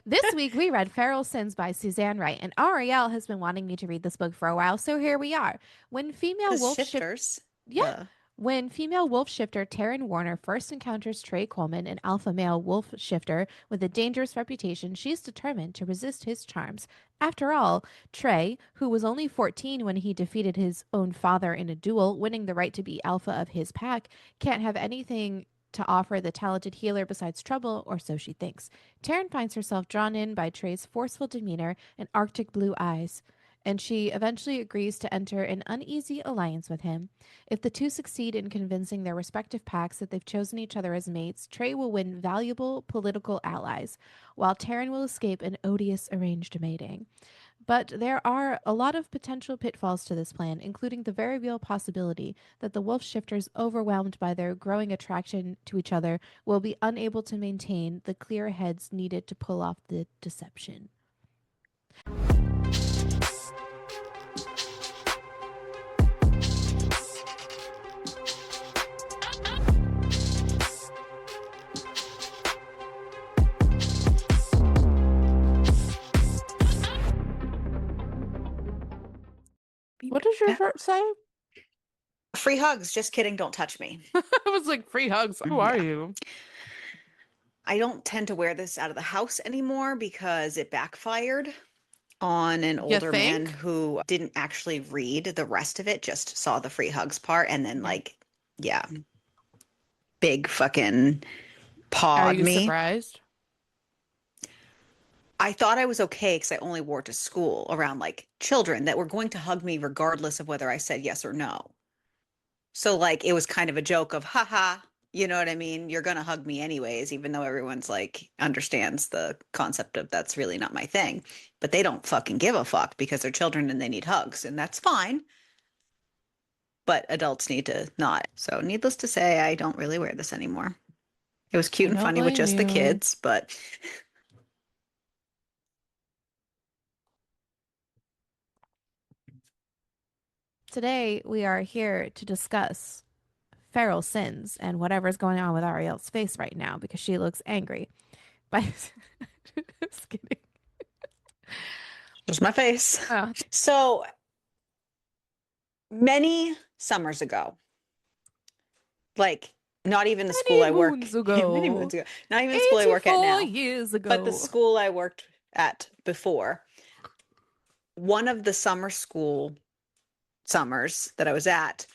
This week we read Feral Sins by Suzanne Wright, and Ariel has been wanting me to read this book for a while, so here we are. When female Because wolf ship shifters, Yeah. duh. When female wolf shifter Taryn Warner first encounters Trey Coleman, an alpha male wolf shifter with a dangerous reputation, she's determined to resist his charms. After all, Trey, who was only 14 when he defeated his own father in a duel, winning the right to be alpha of his pack, can't have anything to offer the talented healer besides trouble, or so she thinks. Taryn finds herself drawn in by Trey's forceful demeanor and arctic blue eyes, and she eventually agrees to enter an uneasy alliance with him. If the two succeed in convincing their respective packs that they've chosen each other as mates, Trey will win valuable political allies, while Taryn will escape an odious arranged mating. But there are a lot of potential pitfalls to this plan, including the very real possibility that the wolf shifters, overwhelmed by their growing attraction to each other, will be unable to maintain the clear heads needed to pull off the deception. What does your shirt say? Free hugs. Just kidding. Don't touch me. I was like, free hugs. Who are Yeah. you? I don't tend to wear this out of the house anymore because it backfired on an You older man think? who didn't actually read the rest of it, just saw the free hugs part and then yeah, big fucking Are pawed you me. surprised? I thought I was okay because I only wore it to school around children that were going to hug me regardless of whether I said yes or no. So it was kind of a joke of, haha, you know what I mean? You're gonna hug me anyways, even though everyone's understands the concept of that's really not my thing. But they don't fucking give a fuck because they're children and they need hugs, and that's fine. But adults need to not. So needless to say, I don't really wear this anymore. It was I cute and don't funny with blame just the you. kids, but Today, we are here to discuss feral sins and whatever's going on with Ariel's face right now because she looks angry. But just kidding. just my face. Oh, So many summers ago, like not even the school many I work moons many ago, moons ago, not even the school I work at 84 now, years but the ago. school I worked at before, one of the summer school summers that I was at,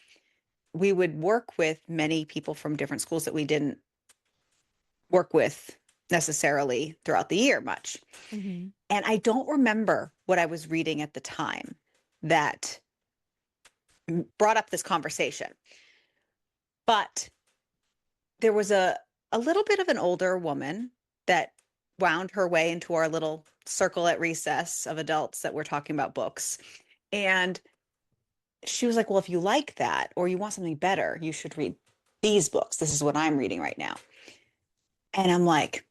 we would work with many people from different schools that we didn't work with necessarily throughout the year much. Mm-hmm. And I don't remember what I was reading at the time that brought up this conversation. But there was a little bit of an older woman that wound her way into our little circle at recess of adults that were talking about books. And she was like, well, if you like that or you want something better, you should read these books. This is what I'm reading right now. And I'm like,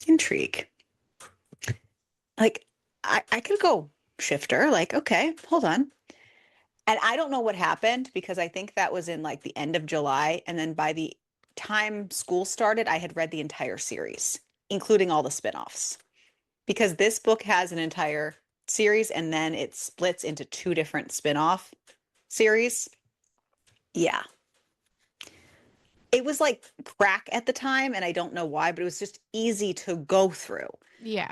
intrigue. Like, I could go shifter. Like, okay, hold on. And I don't know what happened because I think that was in the end of July. And then by the time school started, I had read the entire series, including all the spinoffs. Because this book has an entire series and then it splits into two different spinoff series. Yeah. It was like crack at the time, and I don't know why, but it was just easy to go through. Yeah.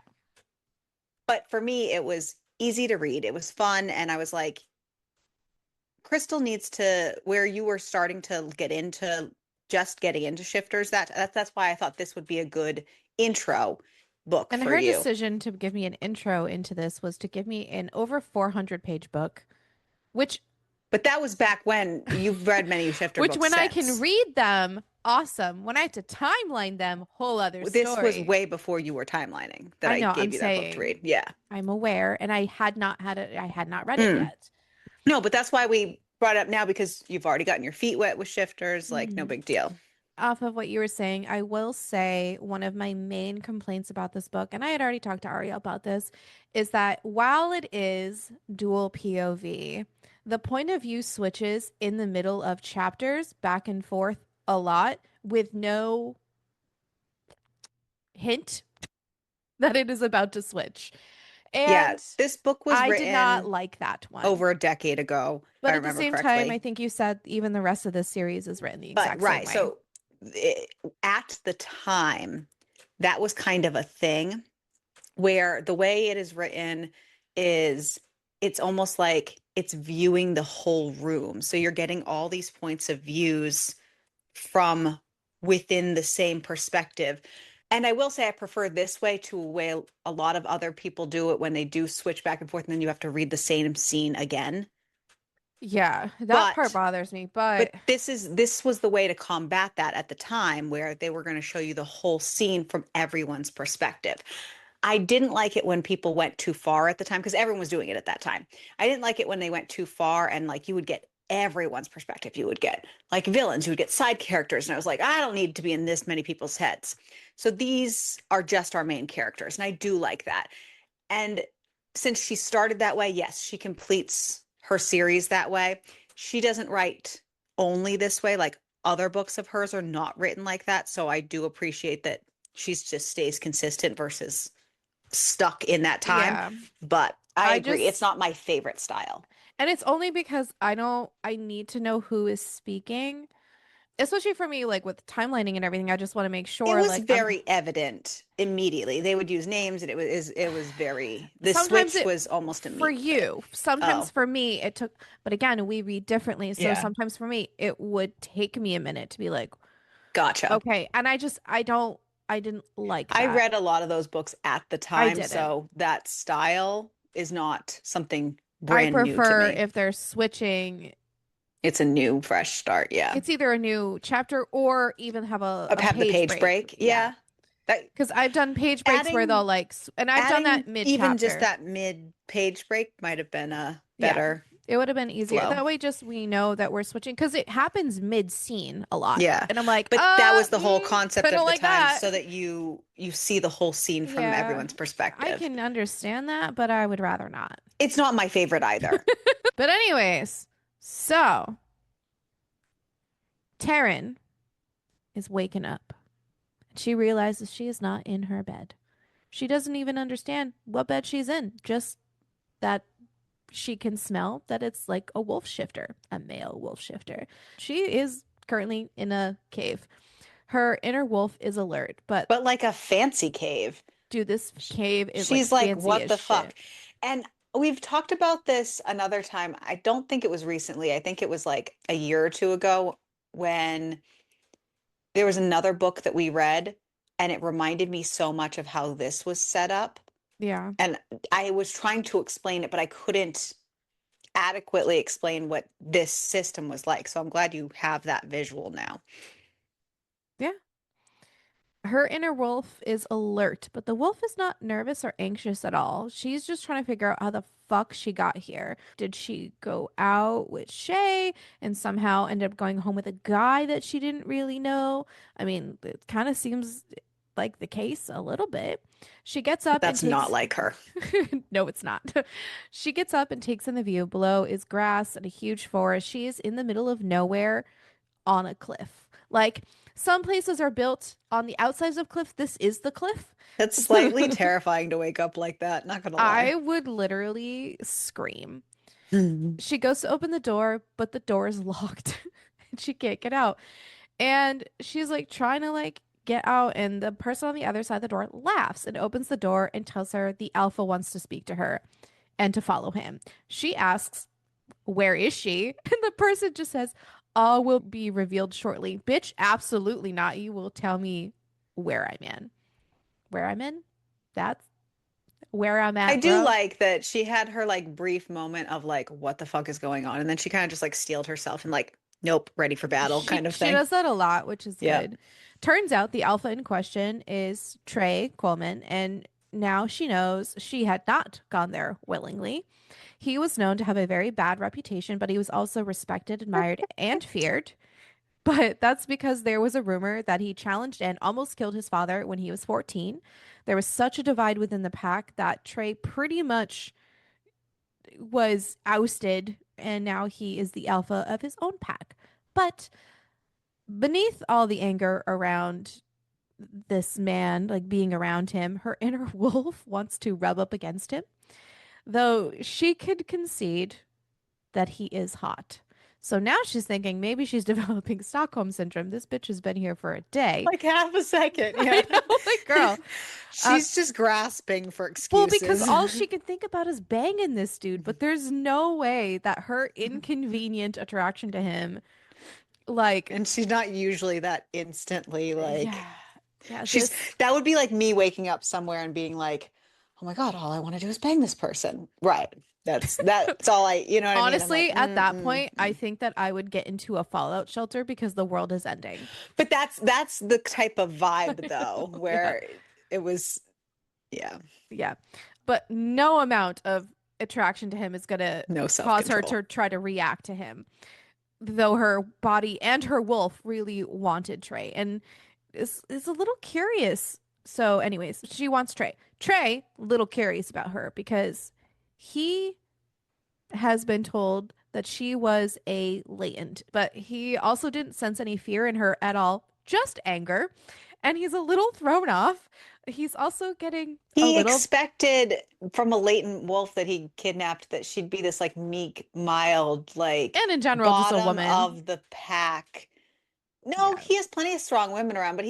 But for me, it was easy to read. It was fun. And I was like, Crystal needs to, where you were starting to get into just getting into shifters, that's why I thought this would be a good intro book And for her you. decision to give me an intro into this was to give me an over 400-page book, which But that was back when you've read many shifter which books when I can since. read them, awesome. When I have to timeline them, whole other This was story. way before you were timelining that I I know, I'm gave you that book to saying read. Yeah. I'm aware, and I had not had it. I had not read it Mm. yet. No, but that's why we brought it up now because you've already gotten your feet wet with shifters. Like, no Mhm. big deal. Off of what you were saying, I will say one of my main complaints about this book, and I had already talked to Ariel about this, is that while it is dual POV, the point of view switches in the middle of chapters back and forth a lot with no hint that it is about to switch. Yeah, And this book was I did not written like that one. over a decade ago, if I But at the remember same time, I correctly. think you said even the rest of this series is written the But exact same right, way. so it, at the time, that was kind of a thing where the way it is written is it's almost like it's viewing the whole room. So you're getting all these points of views from within the same perspective. And I will say I prefer this way to a way a lot of other people do it when they do switch back and forth and then you have to read the same scene again. Yeah, that part But bothers me, but but this was the way to combat that at the time where they were going to show you the whole scene from everyone's perspective. I didn't like it when people went too far at the time because everyone was doing it at that time. I didn't like it when they went too far and like you would get everyone's perspective. You would get like villains, you would get side characters. And I was like, I don't need to be in this many people's heads. So these are just our main characters. And I do like that. And since she started that way, yes, she completes her series that way. She doesn't write only this way. Like other books of hers are not written like that. So I do appreciate that she's just stays consistent versus stuck in that time. yeah, But I I agree. It's just not my favorite style. and it's only because I need to know who is speaking, especially for me, like with timelining and everything. I just want to make It sure, was like, I'm very evident immediately. They would use names and it was very the sometimes switch it was almost for immediate. you, sometimes Oh, for me, it took, but again, we read differently. So yeah. sometimes for me, it would take me a minute to be like, Gotcha. okay. And I didn't like I that. read a lot of those books at the I time, didn't. so that style is not something I brand new to prefer me. if they're switching, It's a new, fresh start. Yeah. it's either a new chapter or even have a Have the page page break. break. Yeah. Yeah. That Because I've done page breaks where they'll adding like, and I've done adding that mid even just chapter. that mid page break might have been a Yeah. better It would have been easier. flow. That way, just we know that we're switching because it happens mid scene a lot. Yeah. And I'm like, But that was the whole I concept don't of the like time that. so that you see the whole scene from Yeah. everyone's I perspective. can understand that, but I would rather not. It's not my favorite either. But, anyways, so Taryn is waking up. She realizes she is not in her bed. She doesn't even understand what bed she's in, just that she can smell that it's like a wolf shifter, a male wolf shifter. She is currently in a cave. Her inner wolf is alert, but But like a fancy cave. dude, this cave is like She's like, fancy what as the fuck? shit. And we've talked about this another time. I don't think it was recently. I think it was like a year or two ago when there was another book that we read, and it reminded me so much of how this was set up. Yeah. And I was trying to explain it, but I couldn't adequately explain what this system was like. So I'm glad you have that visual now. Yeah. Her inner wolf is alert, but the wolf is not nervous or anxious at all. She's just trying to figure out how the fuck she got here. Did she go out with Shay and somehow end up going home with a guy that she didn't really know? I mean, it kind of seems like the case a little bit. She gets up and That's not takes. like her. No, it's not. She gets up and takes in the view. Below is grass and a huge forest. She is in the middle of nowhere on a cliff. Like some places are built on the outsides of cliff. This is the cliff. That's slightly terrifying to wake up like that, not gonna lie. I would literally scream. Hmm. She goes to open the door, but the door is locked and she can't get out. And she's like trying to like get out and the person on the other side of the door laughs and opens the door and tells her the alpha wants to speak to her and to follow him. She asks, "Where is she?" And the person just says, "All will be revealed shortly." Bitch, absolutely not. You will tell me where I'm in. Where I'm in? That's where I'm I at, do bro. like that she had her like brief moment of like, what the fuck is going on? And then she kind of just like steeled herself and like, nope, ready for battle She kind of she thing. does that a lot, which is Yeah. good. Turns out the alpha in question is Trey Coleman, and now she knows she had not gone there willingly. He was known to have a very bad reputation, but he was also respected, admired, and feared. But that's because there was a rumor that he challenged and almost killed his father when he was 14. There was such a divide within the pack that Trey pretty much was ousted, and now he is the alpha of his own pack. But beneath all the anger around this man, like being around him, her inner wolf wants to rub up against him, though she could concede that he is hot. So now she's thinking maybe she's developing Stockholm syndrome. This bitch has been here for a day. Like half a second, I yeah. know, like, girl. Um, She's just grasping for well, because excuses. all she can think about is banging this dude, but there's no way that her inconvenient attraction to him, like, And she's not usually that instantly like yeah, yeah, she's this, that would be like me waking up somewhere and being like, "Oh my God, all I want to do is bang this person." Right. That's all you know what I mean? I'm like, honestly, at that point, I think that I would get into a fallout shelter because the world is ending. But that's the type of vibe though, Yeah. where it was, yeah, Yeah. But no amount of attraction to him is going to no cause her self-control. to try to react to him, though her body and her wolf really wanted Trey and is a little curious. So, anyways, she wants Trey. Trey, little curious about her because he has been told that she was a latent, but he also didn't sense any fear in her at all, just anger. And he's a little thrown off. He's also getting a He little, expected from a latent wolf that he kidnapped that she'd be this like meek, mild, like and in general, just a bottom woman. of the pack. No, Yeah. he has plenty of strong women around, but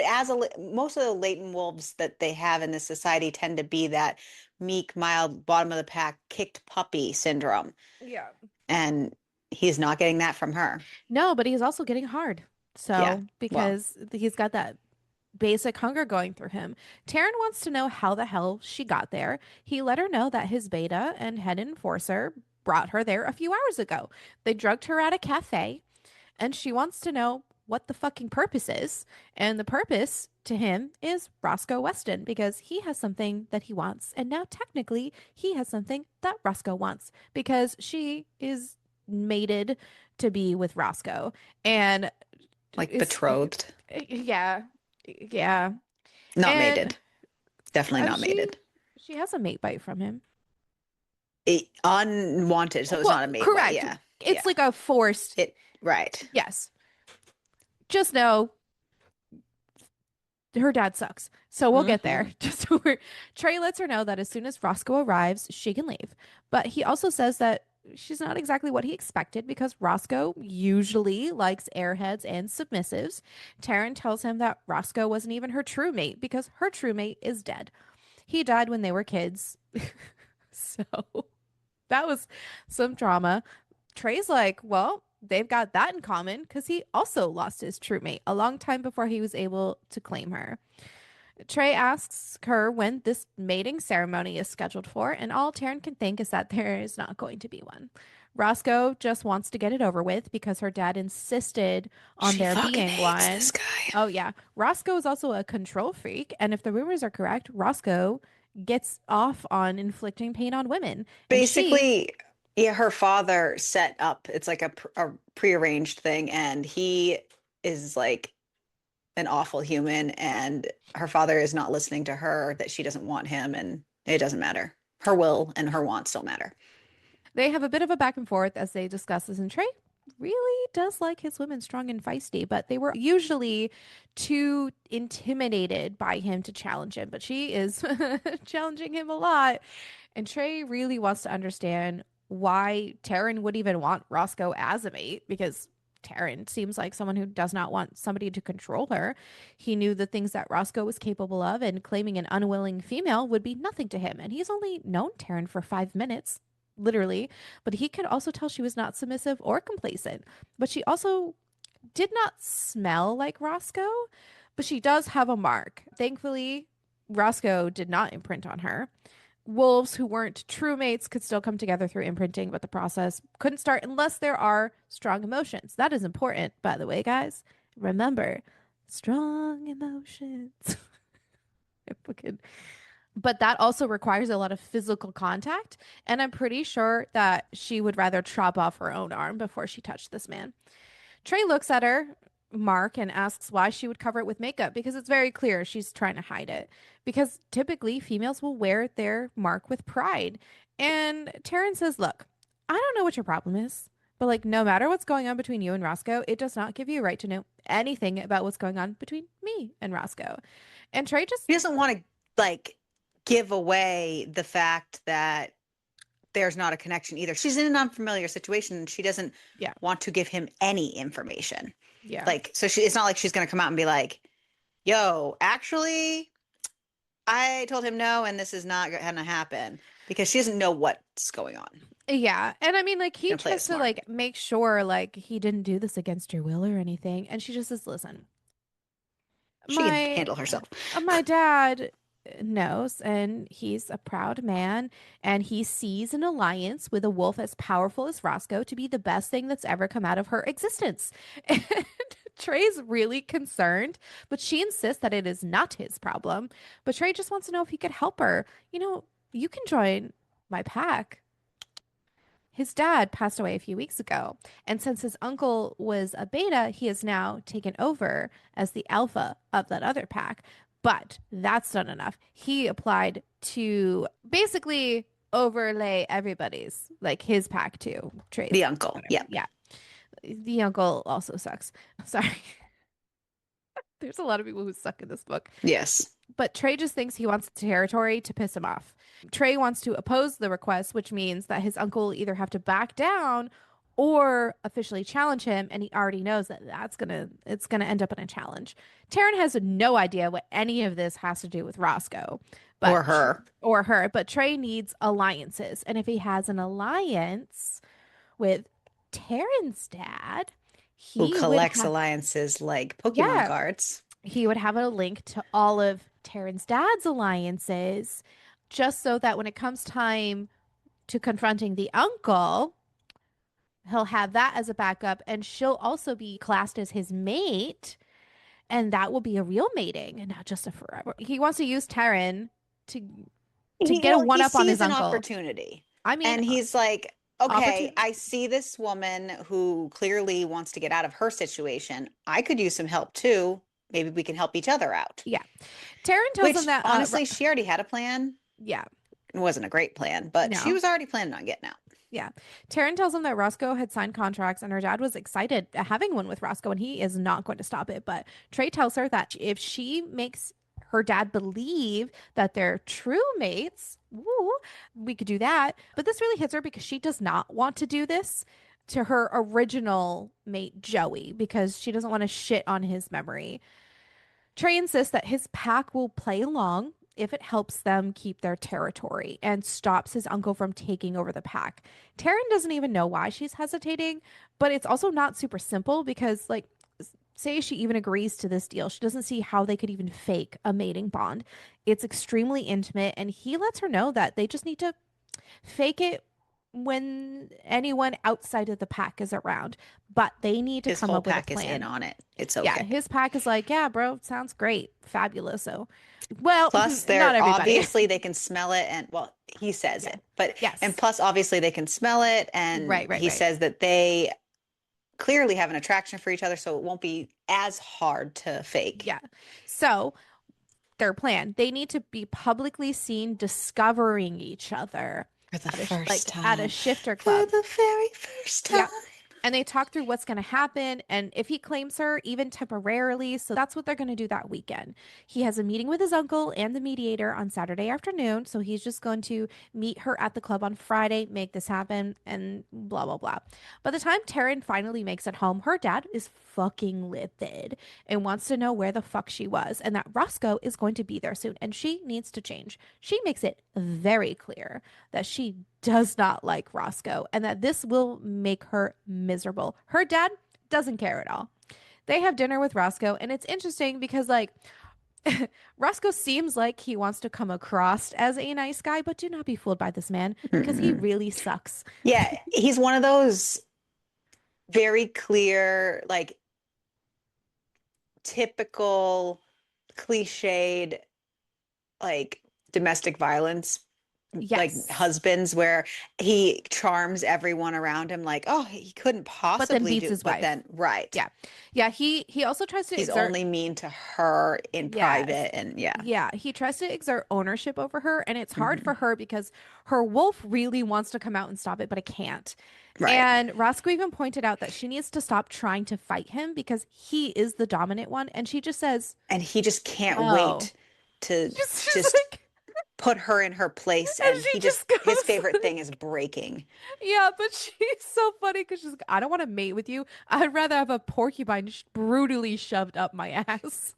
as most of the latent wolves that they have in this society tend to be that meek, mild, bottom of the pack, kicked puppy syndrome. Yeah. And he's not getting that from her. No, but he's also getting hard. Yeah. So, Well, because he's got that basic hunger going through him. Taryn wants to know how the hell she got there. He let her know that his beta and head enforcer brought her there a few hours ago. They drugged her at a cafe, and she wants to know what the fucking purpose is. And the purpose to him is Roscoe Weston because he has something that he wants. And now technically he has something that Roscoe wants because she is mated to be with Roscoe. And like is, betrothed, yeah, yeah. not And mated. Definitely not she mated. she has a mate bite from him. Unwanted, so it's Well, not a mate bite. correct. Yeah. It's Yeah. like a forced Right. yes. Just know her dad sucks. So we'll get there. Hmm. Just so Trey lets her know that as soon as Roscoe arrives, she can leave. But he also says that she's not exactly what he expected because Roscoe usually likes airheads and submissives. Taryn tells him that Roscoe wasn't even her true mate because her true mate is dead. He died when they were kids. So that was some drama. Trey's like, well, they've got that in common because he also lost his true mate a long time before he was able to claim her. Trey asks her when this mating ceremony is scheduled for, and all Taryn can think is that there is not going to be one. Roscoe just wants to get it over with because her dad insisted on She there fucking being hates one. this guy. Oh, yeah. Roscoe is also a control freak, and if the rumors are correct, Roscoe gets off on inflicting pain on women. And she Basically, yeah, her father set up, it's like a prearranged thing, and he is like an awful human, and her father is not listening to her, that she doesn't want him, and it doesn't matter. Her will and her wants don't matter. They have a bit of a back and forth as they discuss this, and Trey really does like his women strong and feisty, but they were usually too intimidated by him to challenge him. But she is challenging him a lot. And Trey really wants to understand why Taryn would even want Roscoe as a mate because Taryn seems like someone who does not want somebody to control her. He knew the things that Roscoe was capable of, and claiming an unwilling female would be nothing to him. And he's only known Taryn for 5 minutes, literally, but he could also tell she was not submissive or complacent. But she also did not smell like Roscoe, but she does have a mark. Thankfully, Roscoe did not imprint on her. Wolves who weren't true mates could still come together through imprinting, but the process couldn't start unless there are strong emotions. That is important, by the way, guys. Remember, strong emotions. But that also requires a lot of physical contact. And I'm pretty sure that she would rather chop off her own arm before she touched this man. Trey looks at her, Mark, and asks why she would cover it with makeup because it's very clear she's trying to hide it. Because typically females will wear their mark with pride. And Taryn says, look, I don't know what your problem is, But like, no matter what's going on between you and Roscoe, it does not give you a right to know anything about what's going on between me and Roscoe. And Trey just, He doesn't want to like give away the fact that there's not a connection either. She's in an unfamiliar situation and she doesn't yeah, want to give him any information. yeah, Like, so it's not like she's going to come out and be like, yo, actually, I told him no, and this is not going to happen because she doesn't know what's going on. yeah. And I mean, like, he Gonna play it tries to smart. like make sure like he didn't do this against your will or anything. And she just says, listen, She can my handle herself. my dad knows, and he's a proud man, and he sees an alliance with a wolf as powerful as Roscoe to be the best thing that's ever come out of her existence. And Trey's really concerned, but she insists that it is not his problem. But Trey just wants to know if he could help her. You can join my pack. His dad passed away a few weeks ago, and since his uncle was a beta, he has now taken over as the alpha of that other pack. But that's not enough. He applied to basically overlay everybody's, like his pack too. The Trey's, uncle. whatever. Yeah. Yeah. The uncle also sucks. Sorry. There's a lot of people who suck in this book. Yes. But Trey just thinks he wants territory to piss him off. Trey wants to oppose the request, which means that his uncle will either have to back down or officially challenge him, and he already knows that it's gonna end up in a challenge. Taryn has no idea what any of this has to do with Roscoe, Or but her, or her, but Trey needs alliances, and if he has an alliance with Taryn's dad, who he would collects have alliances like Pokemon yeah, cards. he would have a link to all of Taryn's dad's alliances, just so that when it comes time to confronting the uncle, he'll have that as a backup, and she'll also be classed as his mate, and that will be a real mating and not just a forever. He wants to use Taryn to get a Well, one he up on his sees an uncle. opportunity I mean, and he's like, okay, opportunity. I see this woman who clearly wants to get out of her situation. I could use some help too. Maybe we can help each other out. Yeah. Taryn tells him Which that honestly, she already had a plan. yeah. It wasn't a great plan, but she No. was already planning on getting out. Yeah. Taryn tells him that Roscoe had signed contracts and her dad was excited at having one with Roscoe and he is not going to stop it. But Trey tells her that if she makes her dad believe that they're true mates, woo, we could do that. But this really hits her because she does not want to do this to her original mate, Joey, because she doesn't want to shit on his memory. Trey insists that his pack will play along if it helps them keep their territory and stops his uncle from taking over the pack. Taryn doesn't even know why she's hesitating, but it's also not super simple because, like, say she even agrees to this deal, she doesn't see how they could even fake a mating bond. It's extremely intimate, and he lets her know that they just need to fake it when anyone outside of the pack is around, but they need to His come whole up with a pack is in plan. on it. It's Yeah, okay. his pack is like, yeah, bro, sounds great. Fabulous. So, well, Plus, not they're everybody. obviously they can smell it, and well, he says Yeah. it, but and Yes. plus, obviously, they can smell it, and Right, right, he right. says that they clearly have an attraction for each other, so it won't be as hard to fake. Yeah. So, their plan, they need to be publicly seen discovering each other For the at first at a time. shifter For club. the very first time. Yep. And they talk through what's going to happen and if he claims her, even temporarily. So that's what they're going to do that weekend. He has a meeting with his uncle and the mediator on Saturday afternoon. So he's just going to meet her at the club on Friday, make this happen, and blah, blah, blah. By the time Taryn finally makes it home, her dad is fucking livid and wants to know where the fuck she was and that Roscoe is going to be there soon and she needs to change. She makes it very clear that she does not like Roscoe and that this will make her miserable. Her dad doesn't care at all. They have dinner with Roscoe, and it's interesting because, like, Roscoe seems like he wants to come across as a nice guy, but do not be fooled by this man because he Mm-mm. really sucks. Yeah, he's one of those very clear, like typical cliched, like domestic violence like Yes. husbands where he charms everyone around him like, oh, he couldn't But then possibly beats do, his but wife. then right. Yeah. Yeah, he also tries to He's exert. only mean to her in Yes. private and yeah. Yeah, he tries to exert ownership over her, and it's hard Hmm. for her because her wolf really wants to come out and stop it, but it can't. Right. And Roscoe even pointed out that she needs to stop trying to fight him because he is the dominant one. And she just says, And he just can't no. wait to She's just like, put her in her place. and And she he just, just his goes, favorite thing like, is breaking. yeah, but she's so funny because she's like, I don't want to mate with you. I'd rather have a porcupine brutally shoved up my ass.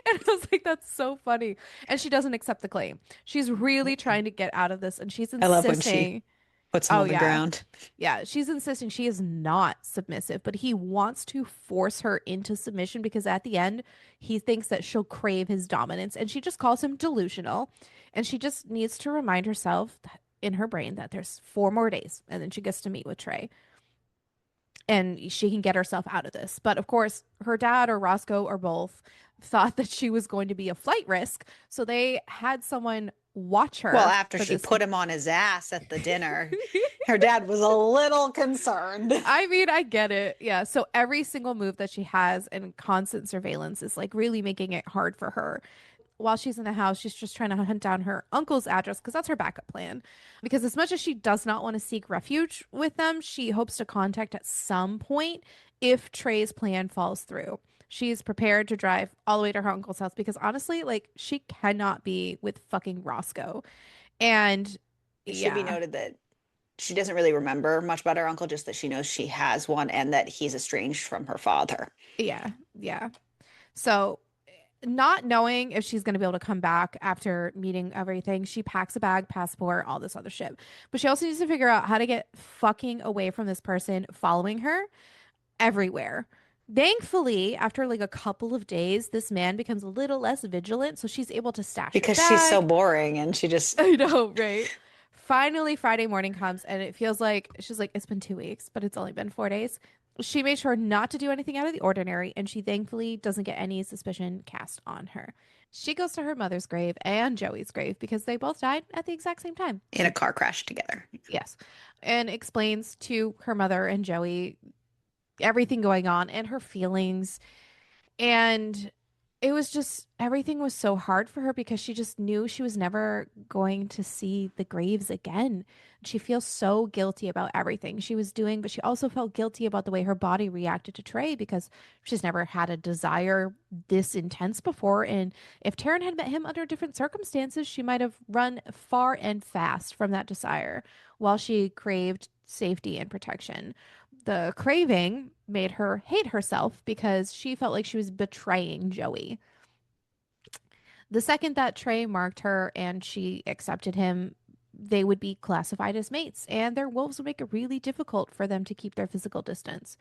And I was like, that's so funny. And she doesn't accept the claim. She's really trying to get out of this and she's I love when she insisting. puts him Oh, on the yeah. ground Yeah. She's insisting she is not submissive, but he wants to force her into submission because at the end, he thinks that she'll crave his dominance. And she just calls him delusional. And she just needs to remind herself that in her brain that there's 4 more days and then she gets to meet with Trey and she can get herself out of this. But of course, her dad or Roscoe or both thought that she was going to be a flight risk. So they had someone watch well, her after for she this. put him on his ass at the dinner. Her dad was a little concerned. I mean, I get it. Yeah. So every single move that she has and constant surveillance is like really making it hard for her. While she's in the house, she's just trying to hunt down her uncle's address because that's her backup plan. Because as much as she does not want to seek refuge with them, she hopes to contact at some point if Trey's plan falls through. She's prepared to drive all the way to her uncle's house because honestly, like, she cannot be with fucking Roscoe. And It should be yeah, noted that she doesn't really remember much about her uncle, just that she knows she has one and that he's estranged from her father. yeah, yeah. So not knowing if she's going to be able to come back after meeting everything, she packs a bag, passport, all this other shit. But she also needs to figure out how to get fucking away from this person following her everywhere. Thankfully, after like a couple of days, this man becomes a little less vigilant, so she's able to stash her Because she's so bag. boring and she just I know, right? Finally, Friday morning comes, and it feels like she's like, it's been 2 weeks, but it's only been 4 days. She made sure not to do anything out of the ordinary, and she thankfully doesn't get any suspicion cast on her. She goes to her mother's grave and Joey's grave because they both died at the exact same time. in a car crash together. Yes. And explains to her mother and Joey everything going on and her feelings. And it was just everything was so hard for her because she just knew she was never going to see the graves again. She feels so guilty about everything she was doing, but she also felt guilty about the way her body reacted to Trey because she's never had a desire this intense before. And if Taryn had met him under different circumstances, she might have run far and fast from that desire while she craved safety and protection. The craving made her hate herself because she felt like she was betraying Joey. The second that Trey marked her and she accepted him, they would be classified as mates, and their wolves would make it really difficult for them to keep their physical distance.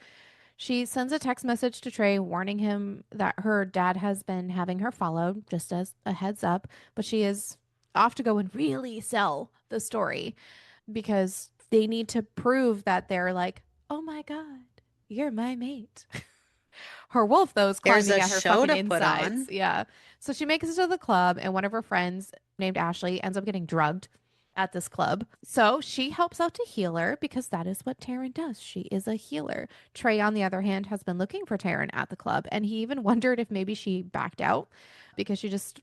She sends a text message to Trey warning him that her dad has been having her followed, just as a heads up, but she is off to go and really sell the story because they need to prove that they're like, oh my God, you're my mate. Her wolf, though, is There's climbing a at her show fucking to put insides. on. Yeah. So she makes it to the club, and one of her friends named Ashley ends up getting drugged at this club. So she helps out to heal her because that is what Taryn does. She is a healer. Trey, on the other hand, has been looking for Taryn at the club, and he even wondered if maybe she backed out because she just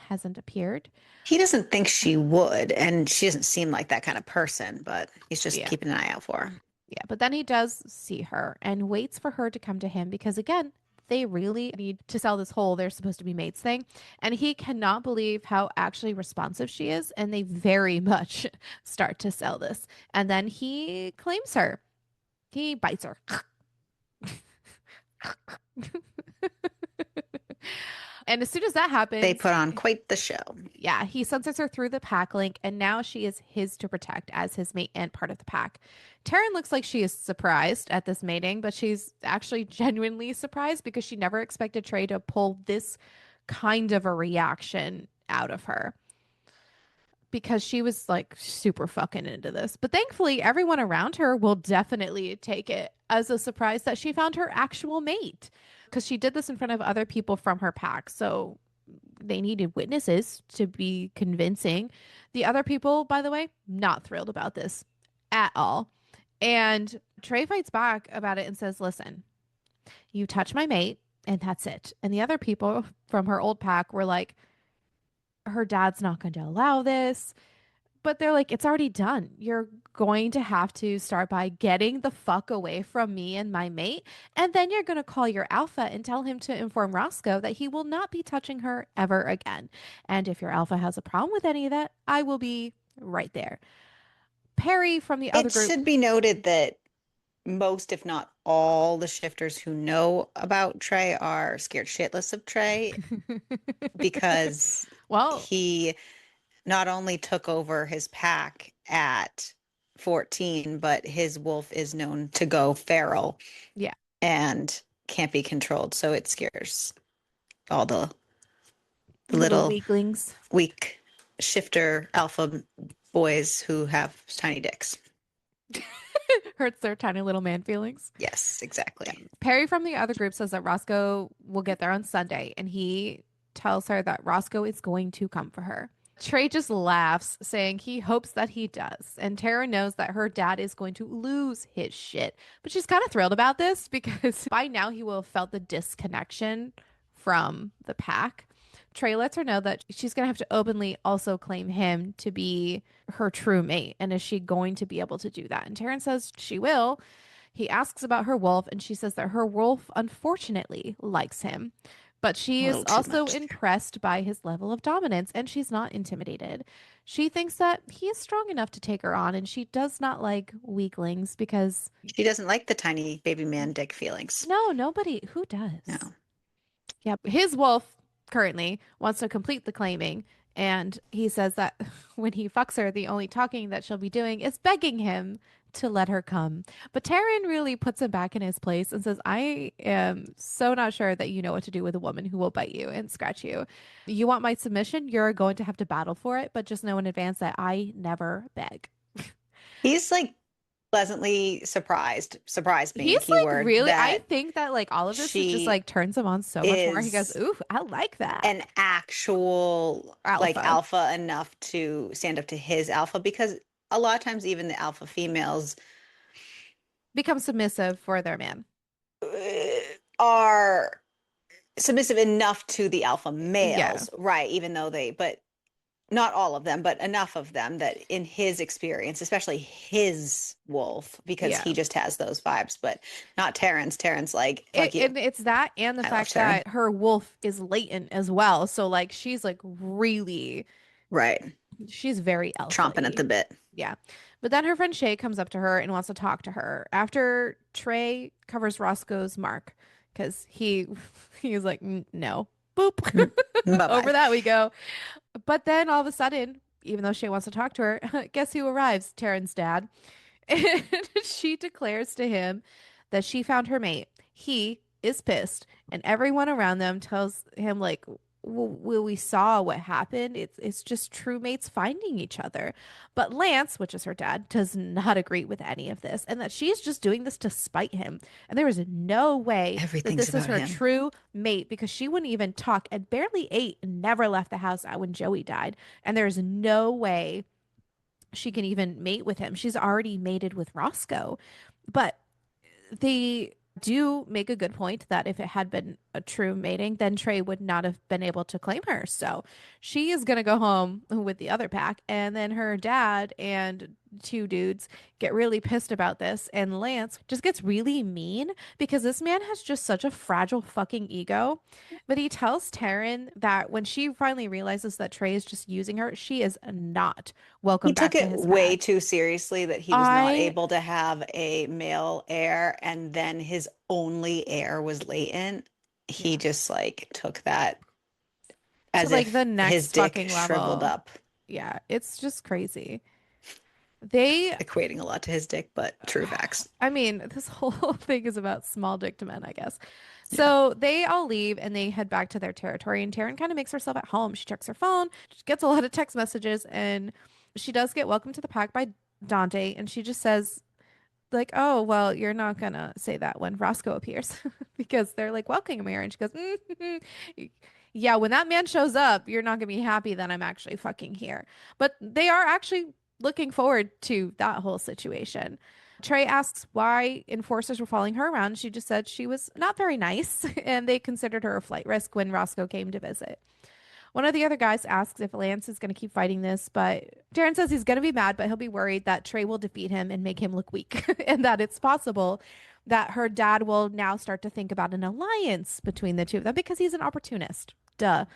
hasn't appeared. He doesn't think she would, and she doesn't seem like that kind of person, but he's just Yeah. keeping an eye out for her. Yeah, but then he does see her and waits for her to come to him because, again, they really need to sell this whole they're supposed to be mates thing. And he cannot believe how actually responsive she is. And they very much start to sell this. And then he claims her, he bites her. And as soon as that They happens, put on quite the show. yeah, he censors her through the pack link, and now she is his to protect as his mate and part of the pack. Taryn looks like she is surprised at this mating, but she's actually genuinely surprised because she never expected Trey to pull this kind of a reaction out of her because she was like super fucking into this. But thankfully, everyone around her will definitely take it as a surprise that she found her actual mate because she did this in front of other people from her pack. So they needed witnesses to be convincing. The other people, by the way, not thrilled about this at all. And Trey fights back about it and says, listen, you touch my mate, and that's it. And the other people from her old pack were like, her dad's not going to allow this. But they're like, it's already done. You're going to have to start by getting the fuck away from me and my mate. And then you're going to call your alpha and tell him to inform Roscoe that he will not be touching her ever again. And if your alpha has a problem with any of that, I will be right there. Perry from the other It group. should be noted that most, if not all, the shifters who know about Trey are scared shitless of Trey because Well, he not only took over his pack at 14, but his wolf is known to go feral yeah, and can't be controlled. So it scares all the little little weaklings. weak shifter alpha boys who have tiny dicks. Hurts their tiny little man feelings. Yes, exactly. Perry from the other group says that Roscoe will get there on Sunday, and he tells her that Roscoe is going to come for her. Trey just laughs, saying he hopes that he does. And Tara knows that her dad is going to lose his shit. But she's kind of thrilled about this because by now he will have felt the disconnection from the pack. Trey lets her know that she's going to have to openly also claim him to be her true mate. And is she going to be able to do that? And Taryn says she will. He asks about her wolf, and she says that her wolf unfortunately likes him. But A she is little too also much. impressed by his level of dominance, and she's not intimidated. She thinks that he is strong enough to take her on, and she does not like weaklings because She doesn't like the tiny baby man dick feelings. no, nobody who No. does. Yeah, his wolf currently wants to complete the claiming, and he says that when he fucks her, the only talking that she'll be doing is begging him to let her come. But Taryn really puts him back in his place and says, I am so not sure that you know what to do with a woman who will bite you and scratch you. You want my submission? You're going to have to battle for it, but just know in advance that I never beg. He's like pleasantly surprised being a He's key like word, really, I that think that like all of this is just she like turns him on so much more. He goes, is ooh, I like that. an actual like Alpha. alpha enough to stand up to his alpha, because a lot of times even the alpha females Become submissive for their man. are submissive enough to the alpha Yeah. males, right? Even though but not all of them, but enough of them that in his experience, especially his wolf, because Yeah. he just has those vibes, but not Terrence. Terrence, like, fuck you. And it's that and the I love fact Terrence. that her wolf is latent as well. So like she's like really Right. she's very Chomping at alpha-y. the bit. Yeah. But then her friend Shay comes up to her and wants to talk to her after Trey covers Roscoe's mark because he's like, No. Boop. Bye-bye. Over that we go. But then all of a sudden, even though Shay wants to talk to her, guess who arrives? Taryn's dad. And she declares to him that she found her mate. He is pissed, and everyone around them tells him like, well, we saw what happened. It's just true mates finding each other. But Lance, which is her dad, does not agree with any of this, and that she's just doing this to spite him. And there is no way that Everything's this is about her him. true mate because she wouldn't even talk and barely ate and never left the house when Joey died. And there's no way she can even mate with him. She's already mated with Roscoe. But they do make a good point that if it had been a true mating, then Trey would not have been able to claim her. So she is going to go home with the other pack. And then her dad and two dudes get really pissed about this. And Lance just gets really mean because this man has just such a fragile fucking ego. But he tells Taryn that when she finally realizes that Trey is just using her, she is not welcome He took back to it his way pack. too seriously that he was not I, able to have a male heir, and then his only heir was latent. He yeah, just like took that to as like the if his next dick fucking shriveled level. up, Yeah, it's just crazy. They, equating a lot to his dick, but true facts. I mean, this whole thing is about small dick to men, I guess. Yeah. So they all leave and they head back to their territory. And Taryn kind of makes herself at home. She checks her phone, she gets a lot of text messages, and she does get welcomed to the pack by Dante. And she just says, like, oh, well, you're not gonna say that when Roscoe appears because they're like welcoming her. And she goes, Yeah, when that man shows up, you're not gonna be happy that I'm actually fucking here. But they are actually looking forward to that whole situation. Trey asks why enforcers were following her around. She just said she was not very nice, and they considered her a flight risk when Roscoe came to visit. One of the other guys asks if Lance is going to keep fighting this, but Darren says he's going to be mad, but he'll be worried that Trey will defeat him and make him look weak, and that it's possible that her dad will now start to think about an alliance between the two of them because he's an opportunist. Duh.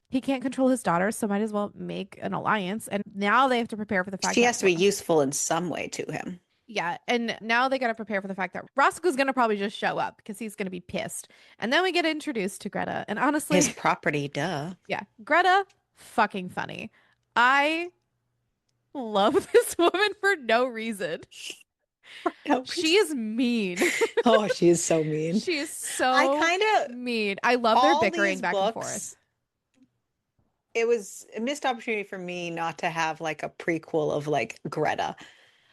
He can't control his daughter, so might as well make an alliance. And now they have to prepare for the fact She that, has to be useful in some way to him. yeah, and now they got to prepare for the fact that Roscoe's going to probably just show up because he's going to be pissed. And then we get introduced to Greta. And His honestly, property, duh. yeah, Greta, fucking funny. I love this woman for no reason. No She reason. is mean. Oh, she is so mean. She is I so kind of, mean. I love their all bickering these back and forth. books, it was a missed opportunity for me not to have like a prequel of like Greta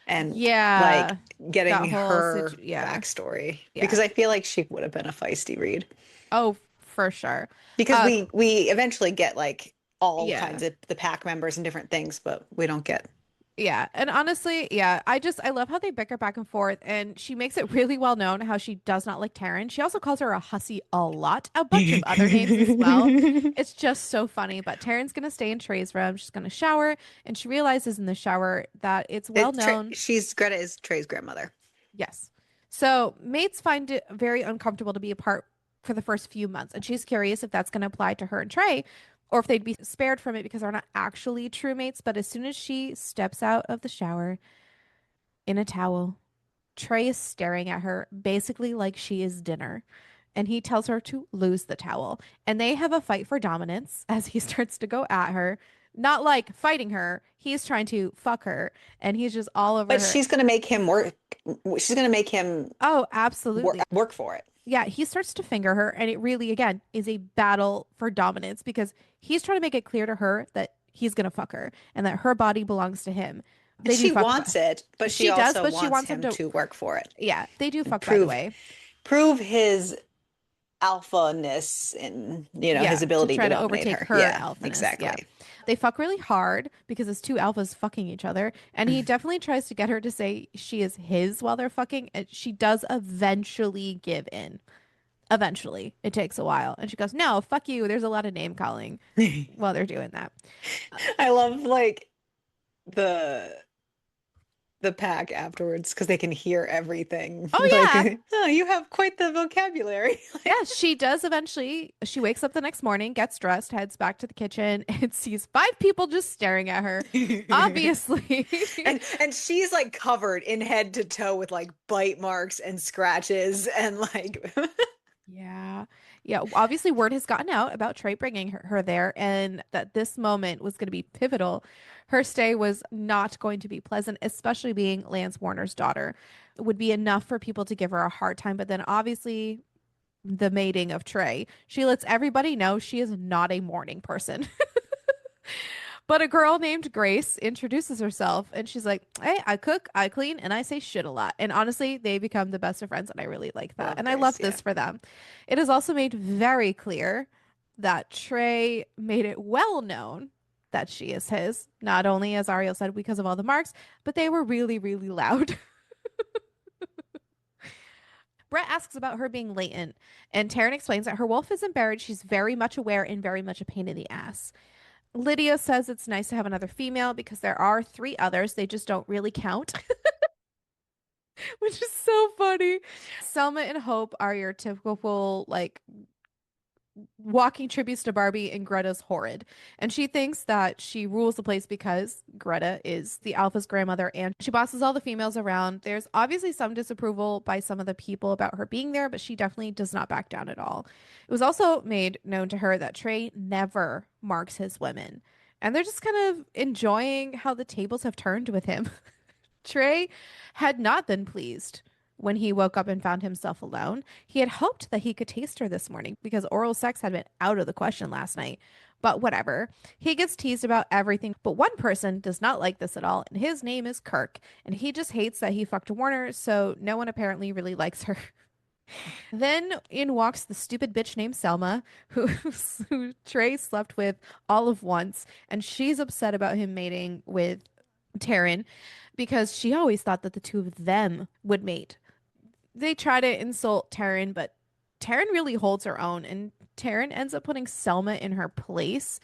and like Yeah, getting that whole her situ yeah, backstory yeah. because I feel like she would have been a feisty read. Oh, for sure. Because Uh, we eventually get like all yeah. kinds of the pack members and different things, but we don't get. Yeah. And honestly, yeah, I love how they bicker back and forth. And she makes it really well known how she does not like Taryn. She also calls her a hussy a lot, a bunch of other names as well. It's just so funny. But Taryn's going to stay in Trey's room. She's going to shower. And she realizes in the shower that it's well known. She's Greta is Trey's grandmother. Yes. So mates find it very uncomfortable to be apart for the first few months. And she's curious if that's going to apply to her and Trey or if they'd be spared from it because they're not actually true mates. But as soon as she steps out of the shower in a towel, Trey is staring at her basically like she is dinner. And he tells her to lose the towel. And they have a fight for dominance as he starts to go at her. Not like fighting her, he's trying to fuck her. And he's just all over But her. she's going to make him work. She's going to make him Oh, absolutely. work for it. Yeah, he starts to finger her, and it really, again, is a battle for dominance because he's trying to make it clear to her that he's gonna fuck her and that her body belongs to him. And They do she fuck, but wants it, but she she does, also but she wants wants him him to. to work for it. Yeah, they do And fuck, by the way. prove his alpha-ness and his Yeah, to ability try to to dominate overtake her. her Yeah, alphaness. Yeah, exactly. they fuck really hard because it's two alphas fucking each other, and he definitely tries to get her to say she is his while they're fucking, and she does eventually give in. Eventually, it takes a while, and she goes, "No, fuck you." There's a lot of name calling while they're doing that. I love like the the pack afterwards because they can hear everything. Oh Like, yeah. oh, you have quite the vocabulary. Yeah, she does eventually. She wakes up the next morning, gets dressed, heads back to the kitchen, and sees five people just staring at her. Obviously. And she's like covered in head to toe with like bite marks and scratches and like Yeah. Yeah. Obviously, word has gotten out about Trey bringing her there and that this moment was going to be pivotal. Her stay was not going to be pleasant, especially being Lance Warner's daughter. It would be enough for people to give her a hard time. But then obviously, the mating of Trey, she lets everybody know she is not a morning person. But a girl named Grace introduces herself and she's like, "Hey, I cook, I clean, and I say shit a lot." And honestly, they become the best of friends, and I really like that. love And I love Grace, yeah. this for them. It is also made very clear that Trey made it well known that she is his, not only, as Ariel said, because of all the marks, but they were really, really loud. Brett asks about her being latent, and Taryn explains that her wolf isn't buried. She's very much aware and very much a pain in the ass. Lydia says it's nice to have another female because there are three others. They just don't really count, which is so funny. Selma and Hope are your typical, like, walking tributes to Barbie, and Greta's horrid. And she thinks that she rules the place because Greta is the alpha's grandmother and she bosses all the females around. There's obviously some disapproval by some of the people about her being there, but she definitely does not back down at all. It was also made known to her that Trey never marks his women. And they're just kind of enjoying how the tables have turned with him. Trey had not been pleased when he woke up and found himself alone. He had hoped that he could taste her this morning because oral sex had been out of the question last night. But whatever. He gets teased about everything. But one person does not like this at all, and his name is Kirk. And he just hates that he fucked Warner, so no one apparently really likes her. Then in walks the stupid bitch named Selma, who Trey slept with all of once, and she's upset about him mating with Taryn because she always thought that the two of them would mate. They try to insult Taryn, but Taryn really holds her own, and Taryn ends up putting Selma in her place,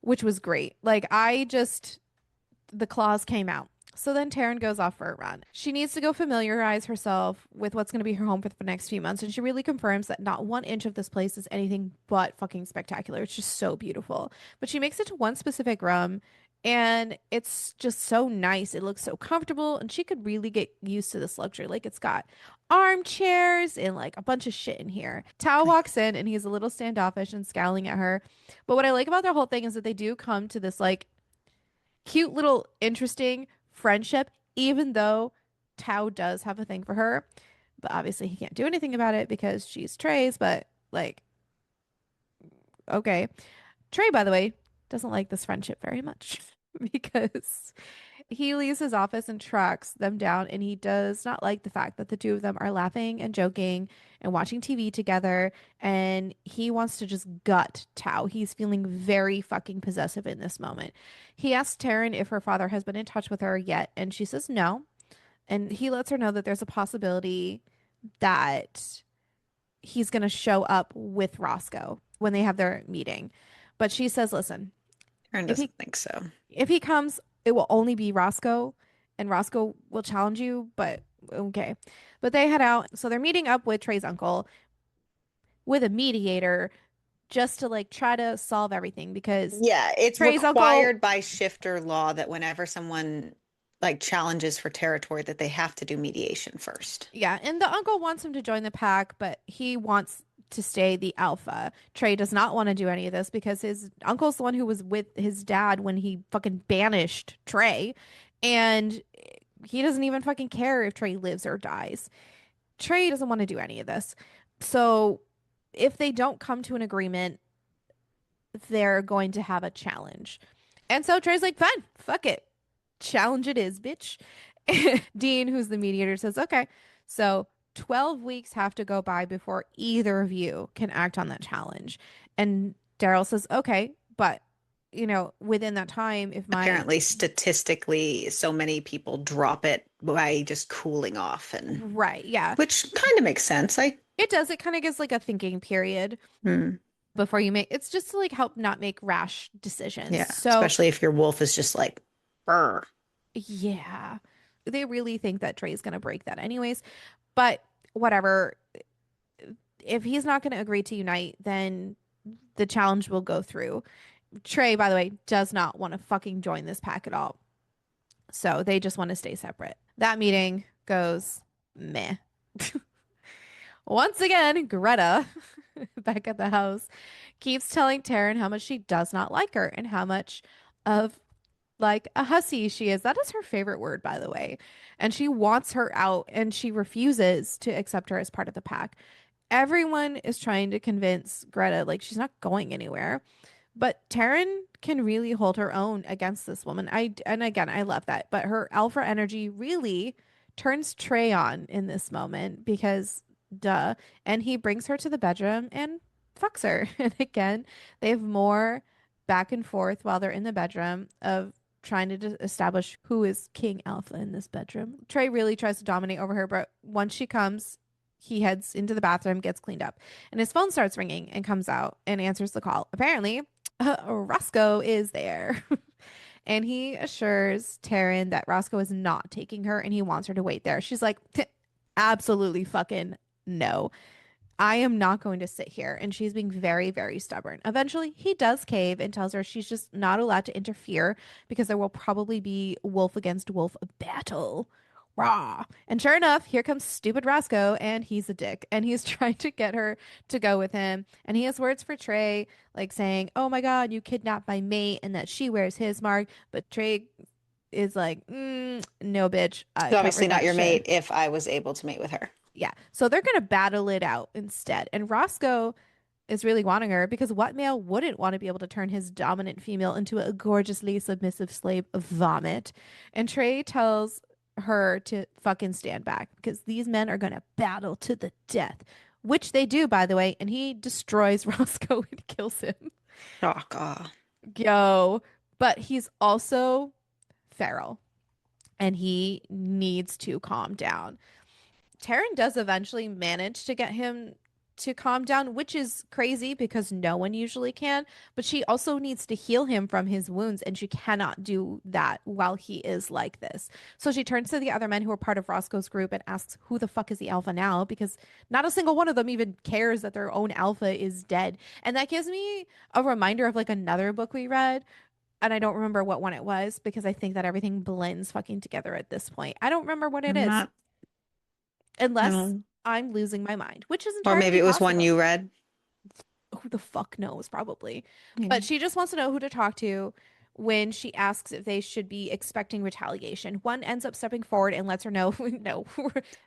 which was great. Like, the claws came out. So then Taryn goes off for a run. She needs to go familiarize herself with what's going to be her home for the next few months. And she really confirms that not 1 inch of this place is anything but fucking spectacular. It's just so beautiful. But she makes it to one specific room and it's just so nice. It looks so comfortable and she could really get used to this luxury. Like it's got armchairs and like a bunch of shit in here. Tao walks in and he's a little standoffish and scowling at her. But what I like about their whole thing is that they do come to this like cute little interesting friendship, even though Tao does have a thing for her. But obviously he can't do anything about it because she's Trey's, but like, okay. Trey, by the way, doesn't like this friendship very much because he leaves his office and tracks them down, and he does not like the fact that the two of them are laughing and joking and watching TV together, and he wants to just gut Tao. He's feeling very fucking possessive in this moment. He asks Taryn if her father has been in touch with her yet, and she says no. And he lets her know that there's a possibility that he's going to show up with Roscoe when they have their meeting. But she says, listen, Aaron if he doesn't think so. if he comes, it will only be Roscoe, and Roscoe will challenge you, but okay. But they head out. So they're meeting up with Trey's uncle with a mediator just to like try to solve everything because Yeah, it's Trey's uncle, required by shifter law that whenever someone like challenges for territory that they have to do mediation first. yeah, and the uncle wants him to join the pack, but he wants to stay the alpha. Trey does not want to do any of this because his uncle's the one who was with his dad when he fucking banished Trey, and he doesn't even fucking care if Trey lives or dies. Trey doesn't want to do any of this. So if they don't come to an agreement, they're going to have a challenge. And so Trey's like, fine, fuck it. Challenge it is, bitch. Dean, who's the mediator, says, okay. So 12 weeks have to go by before either of you can act on that challenge. And Daryl says, okay, but within that time, if my Apparently, statistically, so many people drop it by just cooling off, and right, yeah, which kind of makes sense. it does. It kind of gives like a thinking period Hmm, before you make it's just to like help not make rash decisions. yeah, So, especially if your wolf is just like, brr. yeah, they really think that Trey's going to break that anyways. But whatever, if he's not going to agree to unite, then the challenge will go through. Trey, by the way, does not want to fucking join this pack at all. So they just want to stay separate. That meeting goes meh. Once again, Greta, back at the house, keeps telling Taryn how much she does not like her and how much of like a hussy she is. That is her favorite word, by the way. And she wants her out and she refuses to accept her as part of the pack. Everyone is trying to convince Greta like she's not going anywhere. But Taryn can really hold her own against this woman. And again, I love that. But her alpha energy really turns Trey on in this moment because duh. And he brings her to the bedroom and fucks her. And again, they have more back and forth while they're in the bedroom of trying to establish who is King Alpha in this bedroom. Trey really tries to dominate over her, but once she comes, he heads into the bathroom, gets cleaned up, and his phone starts ringing and comes out and answers the call. Apparently, Roscoe is there. And he assures Taryn that Roscoe is not taking her and he wants her to wait there. She's like, absolutely fucking no. I am not going to sit here. And she's being very, very stubborn. Eventually, he does cave and tells her she's just not allowed to interfere because there will probably be wolf against wolf battle. Rah. And sure enough, here comes stupid Roscoe, and he's a dick. And he's trying to get her to go with him. And he has words for Trey, like saying, oh my God, you kidnapped my mate, and that she wears his mark. But Trey is like, no, bitch, I It's obviously covered not that your shit. mate if I was able to mate with her. Yeah. So they're going to battle it out instead. And Roscoe is really wanting her because what male wouldn't want to be able to turn his dominant female into a gorgeously submissive slave of vomit? And Trey tells her to fucking stand back because these men are going to battle to the death, which they do, by the way. And he destroys Roscoe and kills him. Oh, God. Yo. But he's also feral and he needs to calm down. Taryn does eventually manage to get him to calm down, which is crazy because no one usually can. But she also needs to heal him from his wounds, and she cannot do that while he is like this. So she turns to the other men who are part of Roscoe's group and asks, who the fuck is the alpha now? Because not a single one of them even cares that their own alpha is dead. And that gives me a reminder of like another book we read. And I don't remember what one it was because I think that everything blends fucking together at this point. I don't remember what it I'm is not, I unless don't, I'm losing my mind, which is or maybe entirely it was one possible. you read. Who the fuck knows, probably. But Maybe. she just wants to know who to talk to when she asks if they should be expecting retaliation. One ends up stepping forward and lets her know, no,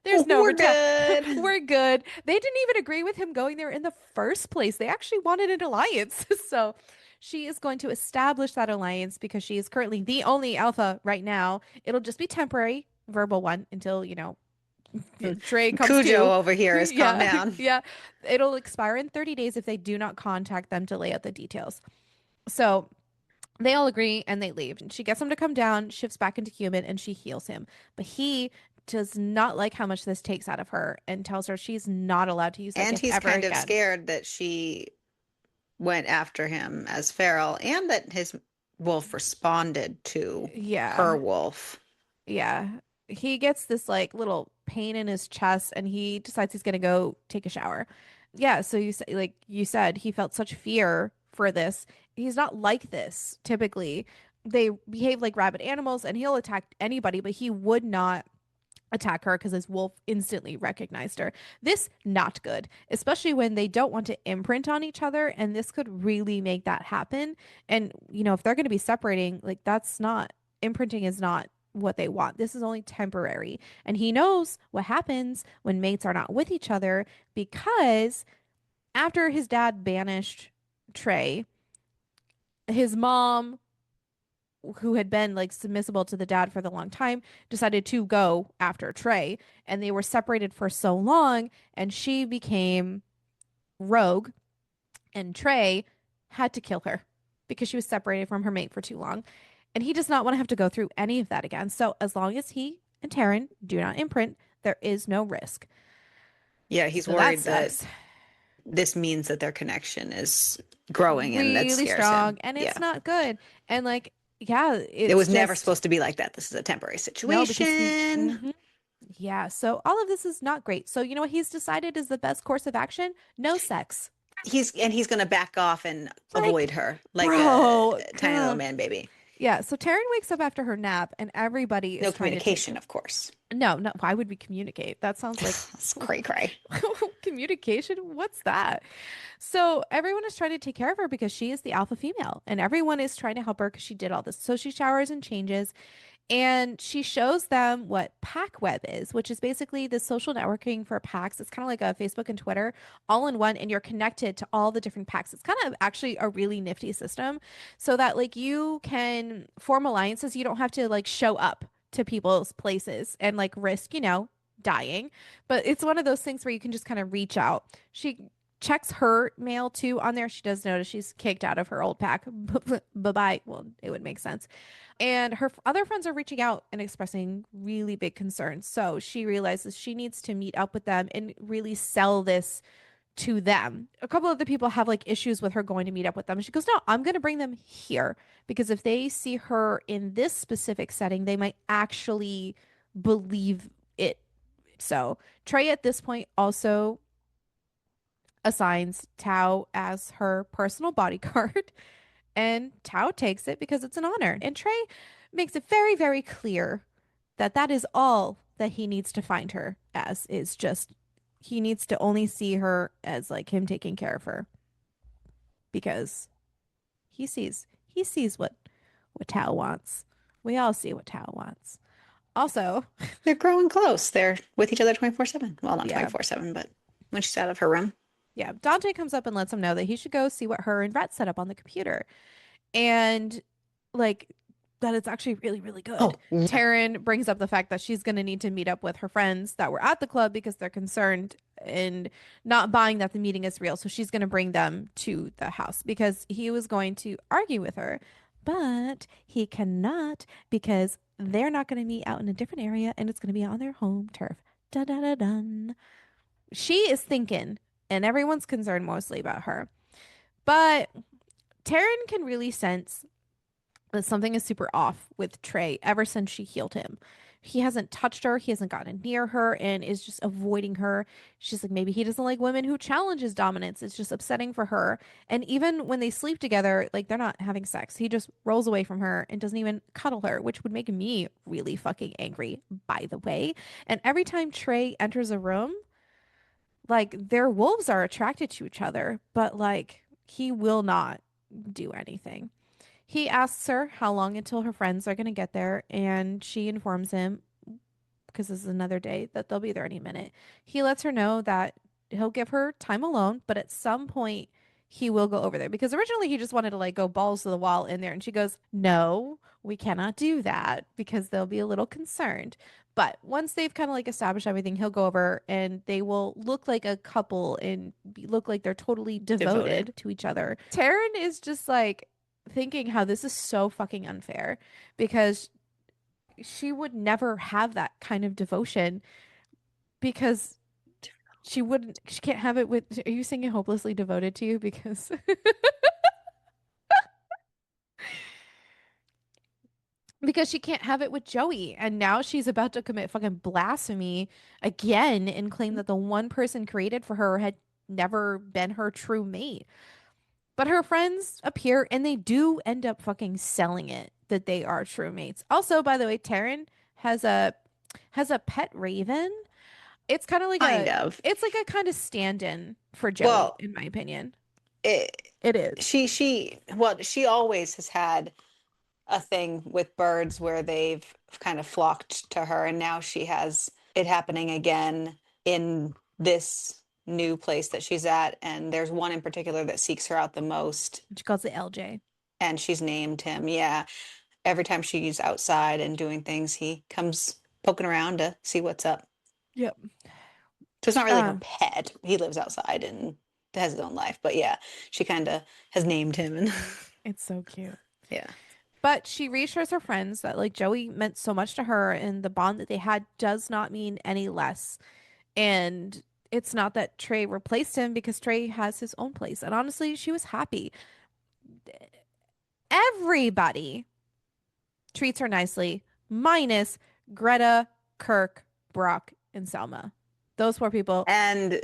there's no We're good. we're good. They didn't even agree with him going there in the first place. They actually wanted an alliance. So she is going to establish that alliance because she is currently the only alpha right now. It'll just be temporary, verbal one until, Trey comes to. Cujo over here has calmed Yeah, down. yeah. It'll expire in 30 days if they do not contact them to lay out the details. So they all agree and they leave. And she gets him to come down, shifts back into human, and she heals him. But he does not like how much this takes out of her and tells her she's not allowed to use that And gift he's ever kind of again. scared that she went after him as feral and that his wolf responded to her Yeah. wolf. Yeah. He gets this like little pain in his chest and he decides he's gonna go take a shower. Yeah, so you said he felt such fear for this. He's not like this typically. They behave like rabid animals and he'll attack anybody, but he would not attack her because his wolf instantly recognized her. This not good, especially when they don't want to imprint on each other, and this could really make that happen. And if they're going to be separating, like that's not imprinting is not what they want. This is only temporary. And he knows what happens when mates are not with each other because after his dad banished Trey, his mom who had been like submissible to the dad for the long time decided to go after Trey and they were separated for so long and she became rogue and Trey had to kill her because she was separated from her mate for too long and he does not want to have to go through any of that again. So as long as he and Taryn do not imprint, there is no risk. Yeah, he's So that worried that sucks. this means that their connection is growing and that Really scares him. strong and Yeah. it's not good. And like yeah, It it's was never just supposed to be like that. This is a temporary no because he situation. mhm. Yeah, so all of this is not great. So you know what he's decided is the best course of action? No sex. He's going to back off and avoid Like, her like a bro, tiny little man baby. yeah, so Taryn wakes up after her nap and everybody No is trying to take communication, of course. no, no, why would we communicate? That sounds like It's cray cray. communication. What's that? So everyone is trying to take care of her because she is the alpha female and everyone is trying to help her because she did all this. So she showers and changes and she shows them what Pack Web is, which is basically the social networking for packs. It's kind of like a Facebook and Twitter all in one, and you're connected to all the different packs. It's kind of actually a really nifty system so that like you can form alliances. You don't have to like show up to people's places and like risk, dying. But it's one of those things where you can just kind of reach out. She checks her mail too on there. She does notice she's kicked out of her old pack. Bye bye. Well, it would make sense. And her other friends are reaching out and expressing really big concerns. So she realizes she needs to meet up with them and really sell this to them. A couple of the people have like issues with her going to meet up with them. She goes, no, I'm going to bring them here because if they see her in this specific setting, they might actually believe it. So Trey at this point also assigns Tao as her personal bodyguard. And Tao takes it because it's an honor. And Trey makes it very, very clear that that is all that he needs to find her as is just he needs to only see her as like him taking care of her because he sees what Tao wants. We all see what Tao wants. Also, They're growing close. They're with each other 24/7. Well, not yeah, 24/7, but when she's out of her room. yeah. Dante comes up and lets him know that he should go see what her and Rhett set up on the computer. And like that it's actually really, really good. Oh, yeah. Taryn brings up the fact that she's going to need to meet up with her friends that were at the club because they're concerned and not buying that the meeting is real. So she's going to bring them to the house because he was going to argue with her, but he cannot because they're not going to meet out in a different area and it's going to be on their home turf. Da da da dun. She is thinking, and everyone's concerned mostly about her. But Taryn can really sense that something is super off with Trey ever since she healed him. He hasn't touched her, he hasn't gotten near her, and is just avoiding her. She's like, maybe he doesn't like women who challenge his dominance. It's just upsetting for her. And even when they sleep together, like they're not having sex. He just rolls away from her and doesn't even cuddle her, which would make me really fucking angry, by the way. And every time Trey enters a room, like their wolves are attracted to each other, but like he will not do anything. He asks her how long until her friends are going to get there, and she informs him, because this is another day, that they'll be there any minute. He lets her know that he'll give her time alone, but at some point he will go over there because originally he just wanted to like go balls to the wall in there. And she goes, "No, we cannot do that because they'll be a little concerned." But once they've kind of like established everything, he'll go over and they will look like a couple and look like they're totally Devoted. devoted to each other. Taryn is just like thinking how this is so fucking unfair because she would never have that kind of devotion because she can't have it with, are you saying hopelessly devoted to you? Because because she can't have it with Joey. And now she's about to commit fucking blasphemy again and claim that the one person created for her had never been her true mate. But her friends appear and they do end up fucking selling it that they are true mates. Also, by the way, Taryn has a pet raven. It's kind of like Kind a of. it's like a kind of stand-in for Joey, Well, in my opinion. it, It is. she always has had a thing with birds where they've kind of flocked to her, and now she has it happening again in this new place that she's at. And there's one in particular that seeks her out the most, She calls it LJ. and she's named him. Yeah. Every time she's outside and doing things, he comes poking around to see what's up. Yep. So it's not really her Um, pet. He lives outside and has his own life. But yeah, she kind of has named him and it's so cute. yeah. But she reassures her friends that like Joey meant so much to her and the bond that they had does not mean any less. And it's not that Trey replaced him because Trey has his own place. And honestly, she was happy. Everybody treats her nicely, minus Greta, Kirk, Brock, and Selma. Those four people. And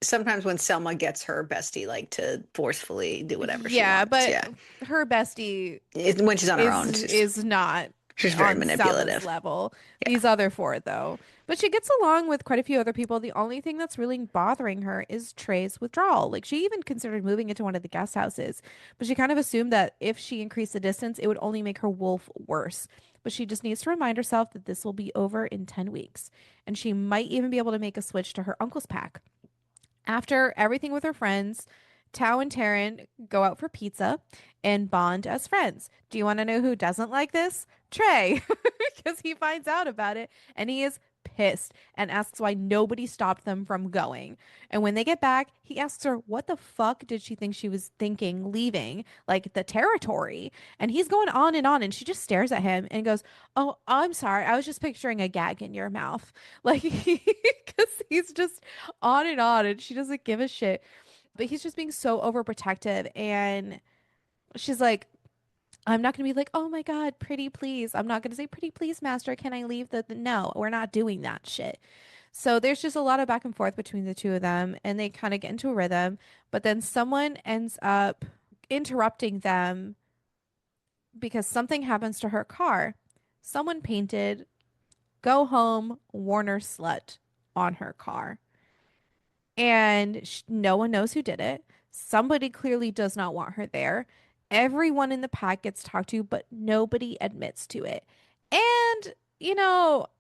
sometimes when Selma gets her bestie like to forcefully do whatever she Yeah, wants. but Yeah. her bestie When she's on her own, is not she's very on Selma's manipulative. level. Yeah. These other four, though. But she gets along with quite a few other people. The only thing that's really bothering her is Trey's withdrawal. Like, she even considered moving into one of the guest houses, but she kind of assumed that if she increased the distance, it would only make her wolf worse. But she just needs to remind herself that this will be over in 10 weeks. And she might even be able to make a switch to her uncle's pack. After everything with her friends, Tao and Taryn go out for pizza and bond as friends. Do you want to know who doesn't like this? Trey, because he finds out about it and he is pissed and asks why nobody stopped them from going. And when they get back, he asks her what the fuck did she think she was thinking leaving like the territory. And he's going on and she just stares at him and goes, "Oh, I'm sorry. I was just picturing a gag in your mouth." Like because he's just on and she doesn't give a shit. But he's just being so overprotective and she's like, I'm not going to be like, "Oh my God, pretty please." I'm not going to say, "Pretty please, master, can I leave the No, we're not doing that shit. So there's just a lot of back and forth between the two of them and they kind of get into a rhythm. But then someone ends up interrupting them because something happens to her car. Someone painted "Go home, Warner slut" on her car. And no one knows who did it. Somebody clearly does not want her there. Everyone in the pack gets talked to, but nobody admits to it. And,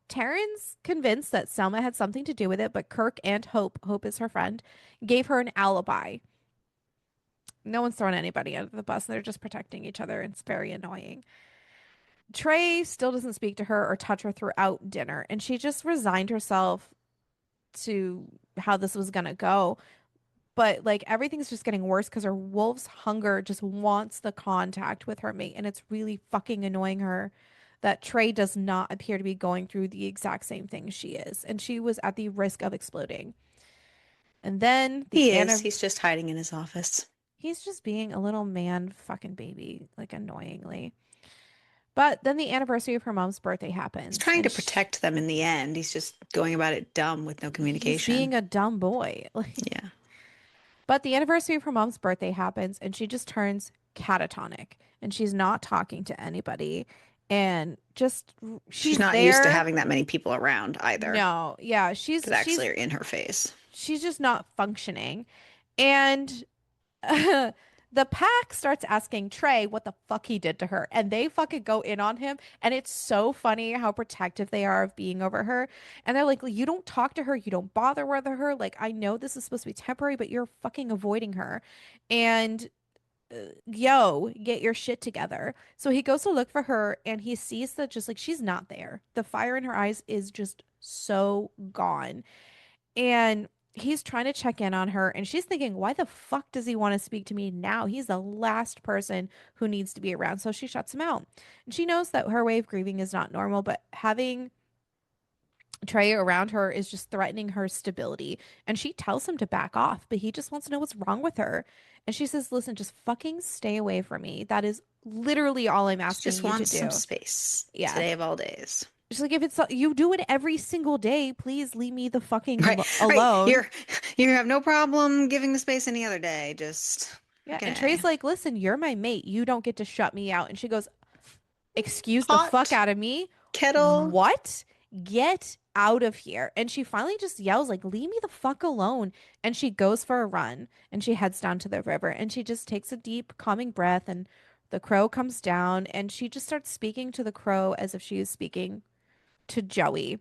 Taryn's convinced that Selma had something to do with it, but Kirk and Hope is her friend, gave her an alibi. No one's throwing anybody under the bus. They're just protecting each other. It's very annoying. Trey still doesn't speak to her or touch her throughout dinner, and she just resigned herself to how this was gonna go. But like everything's just getting worse because her wolf's hunger just wants the contact with her mate, and it's really fucking annoying her that Trey does not appear to be going through the exact same thing she is, and she was at the risk of exploding. And then the He is. Anna, He's just hiding in his office. he's just being a little man fucking baby, like annoyingly. But then the anniversary of her mom's birthday He's happens, trying and to protect them in the end. He's just going about it dumb with no he's communication. being a dumb boy. Like, Yeah. but the anniversary of her mom's birthday happens, and she just turns catatonic, and she's not talking to anybody, and just She's she's not used to there. having that many people around either No, yeah, that actually are in her face. she's just not functioning, and the pack starts asking Trey what the fuck he did to her, and they fucking go in on him. And it's so funny how protective they are of being over her. And they're like, you don't talk to her, you don't bother with her. Like, I know this is supposed to be temporary, but you're fucking avoiding her. And yo, get your shit together. So he goes to look for her and he sees that just like she's not there. The fire in her eyes is just so gone. And he's trying to check in on her, and she's thinking, why the fuck does he want to speak to me now? He's the last person who needs to be around. So she shuts him out. And she knows that her way of grieving is not normal, but having Trey around her is just threatening her stability. And she tells him to back off, but he just wants to know what's wrong with her. And she says, listen, just fucking stay away from me. That is literally all I'm She asking just you to wants some do. space Yeah. today of all days. She's like, if it's you do it every single day, please leave me the fucking Right, right. alone. You have no problem giving the space any other day. Just Yeah, fucking and A. Trey's like, "Listen, you're my mate. You don't get to shut me out." And she goes, "Excuse the fuck Pot, out of me. kettle. What? Get out of here." And she finally just yells like, "Leave me the fuck alone." And she goes for a run and she heads down to the river and she just takes a deep calming breath and the crow comes down and she just starts speaking to the crow as if she is speaking to Joey.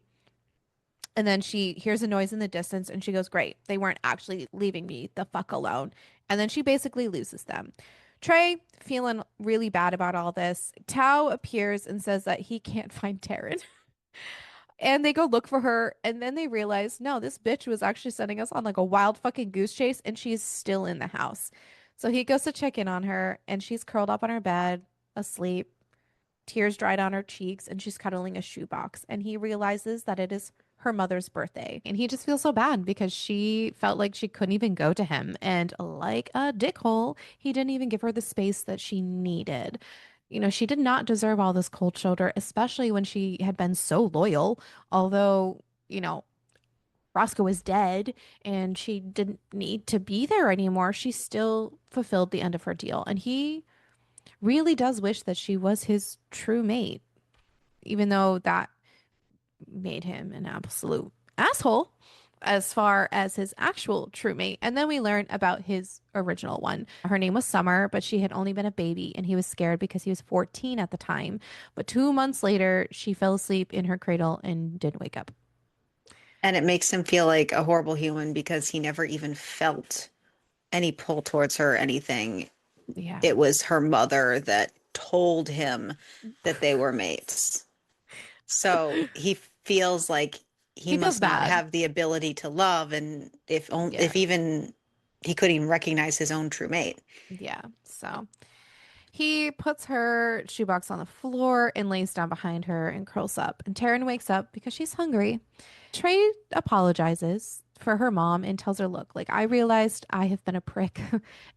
And then she hears a noise in the distance and she goes, great, they weren't actually leaving me the fuck alone. And then she basically loses them. Trey, feeling really bad about all this, Tao appears and says that he can't find Taryn. And they go look for her. And then they realize, no, this bitch was actually sending us on like a wild fucking goose chase and she's still in the house. So he goes to check in on her and she's curled up on her bed, asleep, tears dried on her cheeks, and she's cuddling a shoebox. And he realizes that it is her mother's birthday. And he just feels so bad because she felt like she couldn't even go to him. And like a dickhole, he didn't even give her the space that she needed. You know, she did not deserve all this cold shoulder, especially when she had been so loyal. Although, you know, Roscoe was dead and she didn't need to be there anymore, she still fulfilled the end of her deal. And he really does wish that she was his true mate, even though that made him an absolute asshole as far as his actual true mate. And then we learn about his original one. Her name was Summer, but she had only been a baby and he was scared because he was 14 at the time. But 2 months later, she fell asleep in her cradle and didn't wake up. And it makes him feel like a horrible human because he never even felt any pull towards her or anything. Yeah. It was her mother that told him that they were mates. So he feels like he He feels must not bad. have the ability to love, and Yeah. if even he couldn't even recognize his own true mate. Yeah. So he puts her shoebox on the floor and lays down behind her and curls up. And Taryn wakes up because she's hungry. Trey apologizes for her mom and tells her, look, like I realized I have been a prick.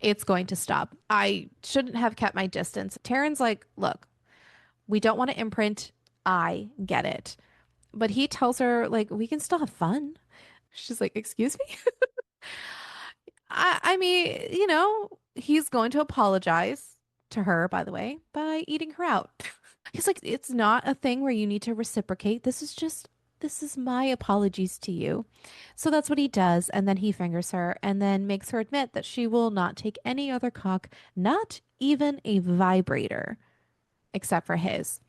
It's going to stop. I shouldn't have kept my distance. Taryn's like, look, we don't want to imprint. I get it. But he tells her, like, we can still have fun. She's like, excuse me? I mean, you know, he's going to apologize to her, by the way, by eating her out. He's like, it's not a thing where you need to reciprocate. This is my apologies to you. So that's what he does. And then he fingers her and then makes her admit that she will not take any other cock, not even a vibrator, except for his.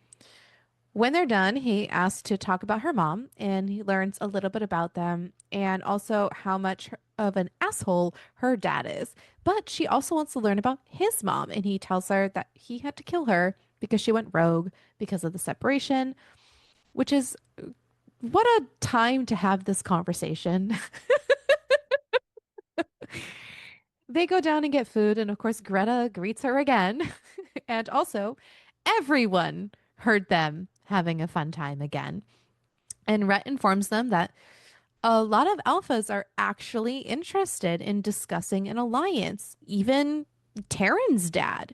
When they're done, he asks to talk about her mom and he learns a little bit about them and also how much of an asshole her dad is. But she also wants to learn about his mom and he tells her that he had to kill her because she went rogue because of the separation, which is what a time to have this conversation. They go down and get food, and of course, Greta greets her again. And also, everyone heard them having a fun time again. And Rhett informs them that a lot of alphas are actually interested in discussing an alliance, even Taryn's dad.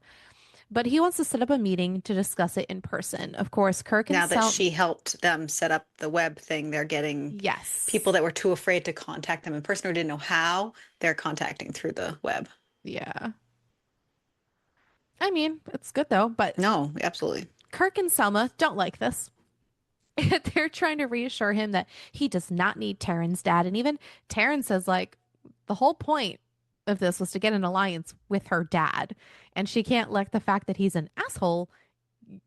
But he wants to set up a meeting to discuss it in person. Of course, Kirk and Now that Sel. she helped them set up the web thing, they're getting people Yes. that were too afraid to contact them in person or didn't know how, they're contacting through the web. Yeah. I mean, it's good though, but No, absolutely. Kirk and Selma don't like this. They're trying to reassure him that he does not need Taryn's dad. And even Taryn says, like, the whole point of this was to get an alliance with her dad. And she can't let the fact that he's an asshole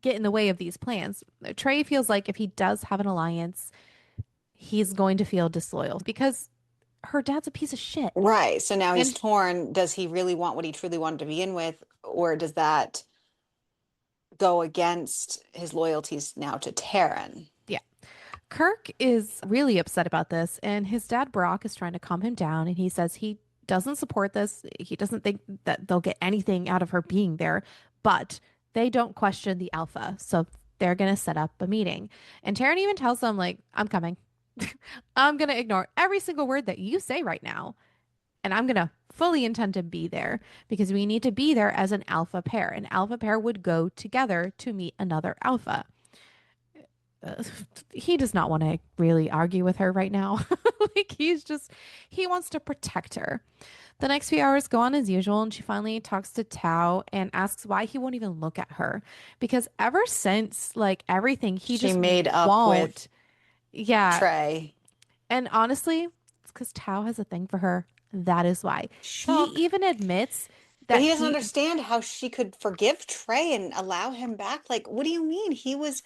get in the way of these plans. Trey feels like if he does have an alliance, he's going to feel disloyal because her dad's a piece of shit. Right. So now he's And torn. Does he really want what he truly wanted to begin with, or does that go against his loyalties now to Taryn? yeah, Kirk is really upset about this, and his dad Brock is trying to calm him down, and he says he doesn't support this. He doesn't think that they'll get anything out of her being there, but they don't question the alpha, so they're gonna set up a meeting. And Taryn even tells them, like, I'm coming. I'm gonna ignore every single word that you say right now, and I'm gonna fully intend to be there because we need to be there as an alpha pair. An alpha pair would go together to meet another alpha. uh, he does not want to really argue with her right now. Like he wants to protect her. The next few hours go on as usual, and she finally talks to Tao and asks why he won't even look at her. Because ever since like everything, he She just made up with won't. Yeah. Trey. And honestly, it's because Tao has a thing for her. That is why. He Shock. even admits But that he doesn't he, understand how she could forgive Trey and allow him back. Like, what do you mean? He was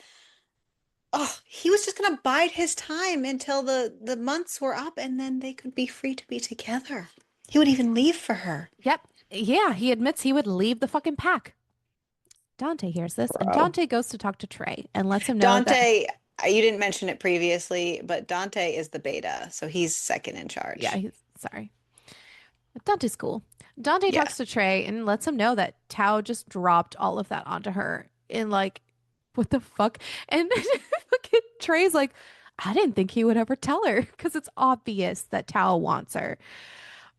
just gonna bide his time until the months were up and then they could be free to be together. He would even leave for her. yep, yeah, he admits he would leave the fucking pack. Dante hears this, and Bro. Dante goes to talk to Trey and lets him know that, Dante, you didn't mention it previously, but Dante is the beta, so he's second in yeah, charge. he's sorry. Dante's cool. Dante Yeah. talks to Trey and lets him know that Tao just dropped all of that onto her. And like, what the fuck? And look at Trey's like, I didn't think he would ever tell her because it's obvious that Tao wants her.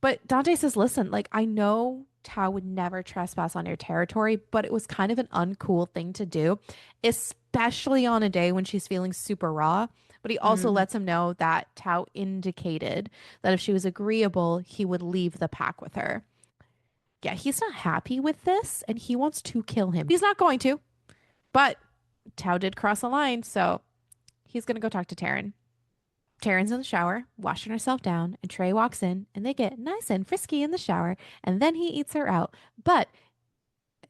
But Dante says, listen, like, I know Tao would never trespass on your territory, but it was kind of an uncool thing to do, especially on a day when she's feeling super raw. But he also Mm. lets him know that Tao indicated that if she was agreeable, he would leave the pack with her. Yeah, he's not happy with this and he wants to kill him. He's not going to, but Tao did cross a line, so he's going to go talk to Taryn. Taryn's in the shower, washing herself down, and Trey walks in and they get nice and frisky in the shower, and then he eats her out. But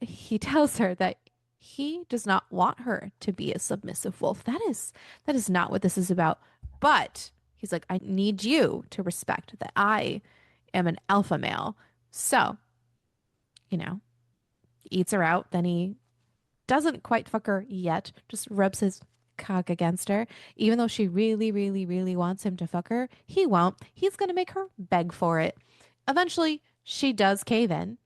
he tells her that he does not want her to be a submissive wolf. That is not what this is about. But he's like, I need you to respect that I am an alpha male. So, you know, eats her out. Then he doesn't quite fuck her yet, just rubs his cock against her. Even though she really, really, really wants him to fuck her, he won't. He's going to make her beg for it. Eventually, she does cave in.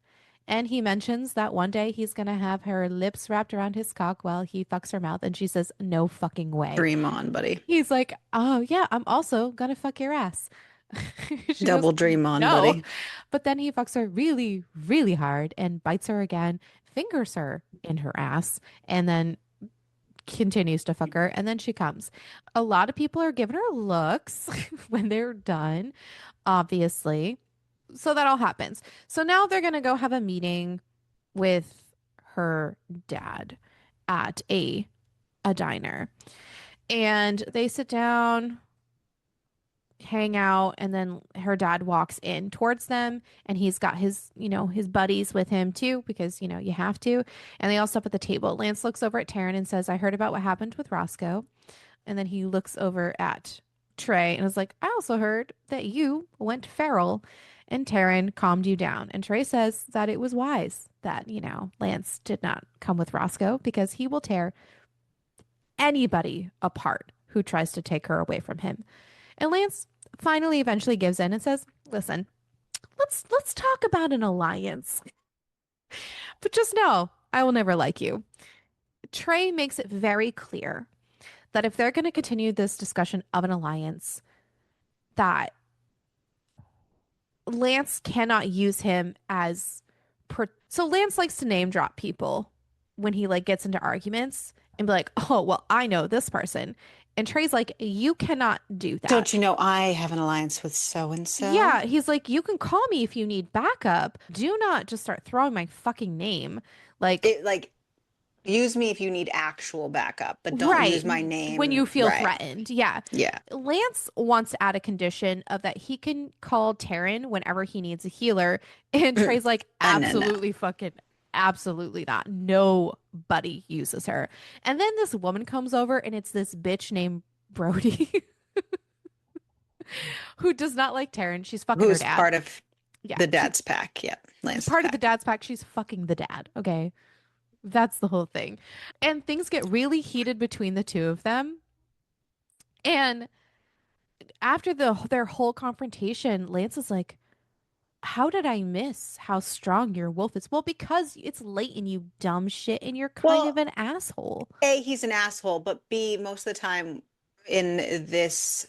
And he mentions that one day he's going to have her lips wrapped around his cock while he fucks her mouth. And she says, no fucking way. Dream on, buddy. He's like, oh, yeah, I'm also going to fuck your ass. She goes, Double dream on, no. buddy. But then he fucks her really, really hard and bites her again, fingers her in her ass, and then continues to fuck her. And then she comes. A lot of people are giving her looks when they're done, obviously. So that all happens. So now they're going to go have a meeting with her dad at a diner. And they sit down, hang out, and then her dad walks in towards them, and he's got his buddies with him too, because you have to. And they all stop at the table. Lance looks over at Taryn and says, I heard about what happened with Roscoe. And then he looks over at Trey and is like, I also heard that you went feral. And Taryn calmed you down. And Trey says that it was wise that, Lance did not come with Roscoe because he will tear anybody apart who tries to take her away from him. And Lance finally eventually gives in and says, "Listen, let's talk about an alliance. But just know, I will never like you." Trey makes it very clear that if they're going to continue this discussion of an alliance, that Lance cannot use him as so Lance likes to name drop people when he like gets into arguments and be like, "Oh, well, I know this person." And Trey's like, "You cannot do that." Don't you know I have an alliance with so and so? Yeah, he's like, "You can call me if you need backup. Do not just start throwing my fucking name." Like, It like use me if you need actual backup, but don't right, use my when you name. feel Right. threatened. Yeah. Yeah. Lance wants to add a condition of that he can call Taryn whenever he needs a healer. And Trey's like, No, no. absolutely fucking, absolutely not. Nobody uses her. And then this woman comes over and it's this bitch named Brody who does not like Taryn. She's fucking her Who's dad. part of Yeah. the She's dad's pack? Yep. Lance's part of the pack. dad's pack. She's fucking the dad. Okay. That's the whole thing. And things get really heated between the two of them. And after their whole confrontation, Lance is like, "How did I miss how strong your wolf is?" Well, because it's late and you dumb shit, and you're kind of Well, an asshole. A, he's an asshole, but B, most of the time in this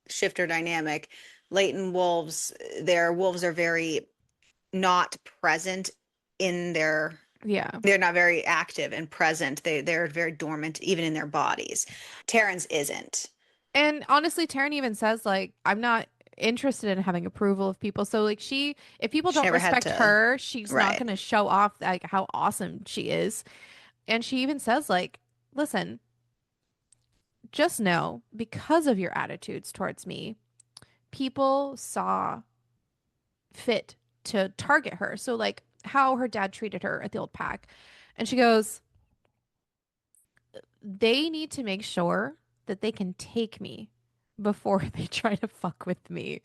shifter dynamic, Leighton wolves, their wolves are very not present in their Yeah. they're not very active and present. They're very dormant even in their bodies. Terrence isn't. And honestly, Taryn even says, like, "I'm not interested in having approval of people." So, like, if people She don't never had respect to. her, she's not Right. going to show off, like, how awesome she is. And she even says, like, "Listen, just know because of your attitudes towards me, people saw fit to target her." So, like, how her dad treated her at the old pack. And she goes, "They need to make sure that they can take me before they try to fuck with me."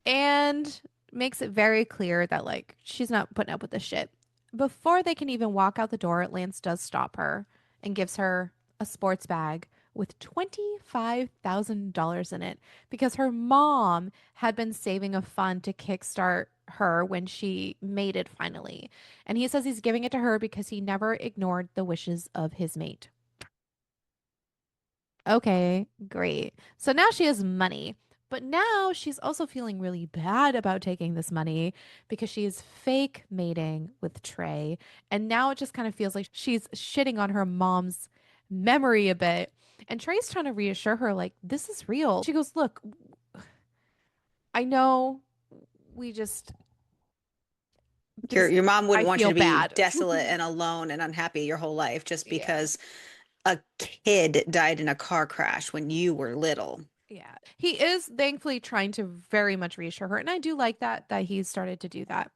And makes it very clear that, like, she's not putting up with this shit. Before they can even walk out the door, Lance does stop her and gives her a sports bag with $25,000 in it because her mom had been saving a fund to kickstart her when she made it finally. And he says he's giving it to her because he never ignored the wishes of his mate. Okay, great. So now she has money, but now she's also feeling really bad about taking this money because she's fake mating with Trey. And now it just kind of feels like she's shitting on her mom's memory a bit. And Trey's trying to reassure her, like, this is real. She goes, "Look, I know we just, Your this, your mom I wouldn't want you feel to be bad." desolate and alone and unhappy your whole life just Yeah. because a kid died in a car crash when you were little. Yeah. He is thankfully trying to very much reassure her. And I do like that he's started to do that,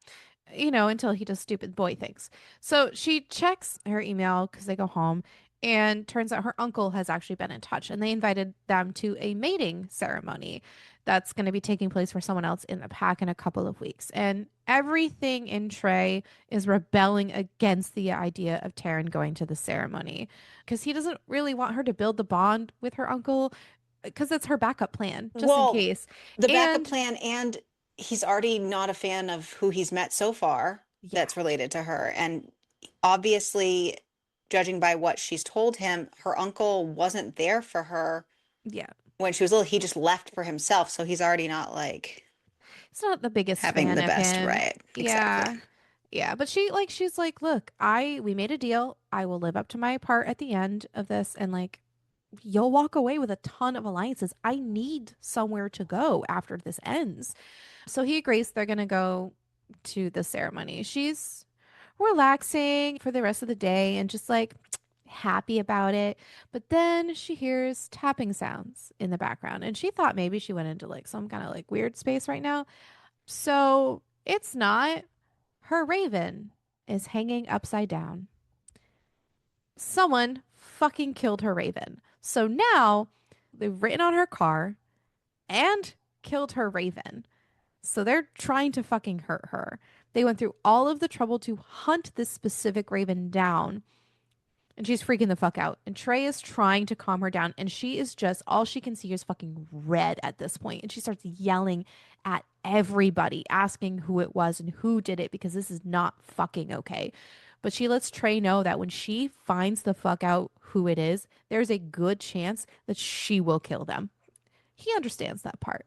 until he does stupid boy things. So she checks her email because they go home and turns out her uncle has actually been in touch and they invited them to a mating ceremony that's going to be taking place for someone else in the pack in a couple of weeks. And everything in Trey is rebelling against the idea of Taryn going to the ceremony because he doesn't really want her to build the bond with her uncle because it's her backup plan, just in Well, case. the backup And plan, and he's already not a fan of who he's met so far yeah, that's related to her. And obviously, judging by what she's told him, her uncle wasn't there for her yeah. when she was little. He just left for himself. So he's already not like It's not the biggest having fan the of best, him. right? Exactly. Yeah. Yeah, but she's like, "Look, we made a deal. I will live up to my part at the end of this and like you'll walk away with a ton of alliances. I need somewhere to go after this ends." So he agrees they're going to go to the ceremony. She's relaxing for the rest of the day and just like happy about it. But then she hears tapping sounds in the background and she thought maybe she went into like some kind of like weird space right now. So it's not. Her raven is hanging upside down. Someone fucking killed her raven. So now they've written on her car and killed her raven. So they're trying to fucking hurt her. They went through all of the trouble to hunt this specific raven down. And she's freaking the fuck out. And Trey is trying to calm her down. And she is just, all she can see is fucking red at this point. And she starts yelling at everybody, asking who it was and who did it because this is not fucking okay. But she lets Trey know that when she finds the fuck out who it is, there's a good chance that she will kill them. He understands that part.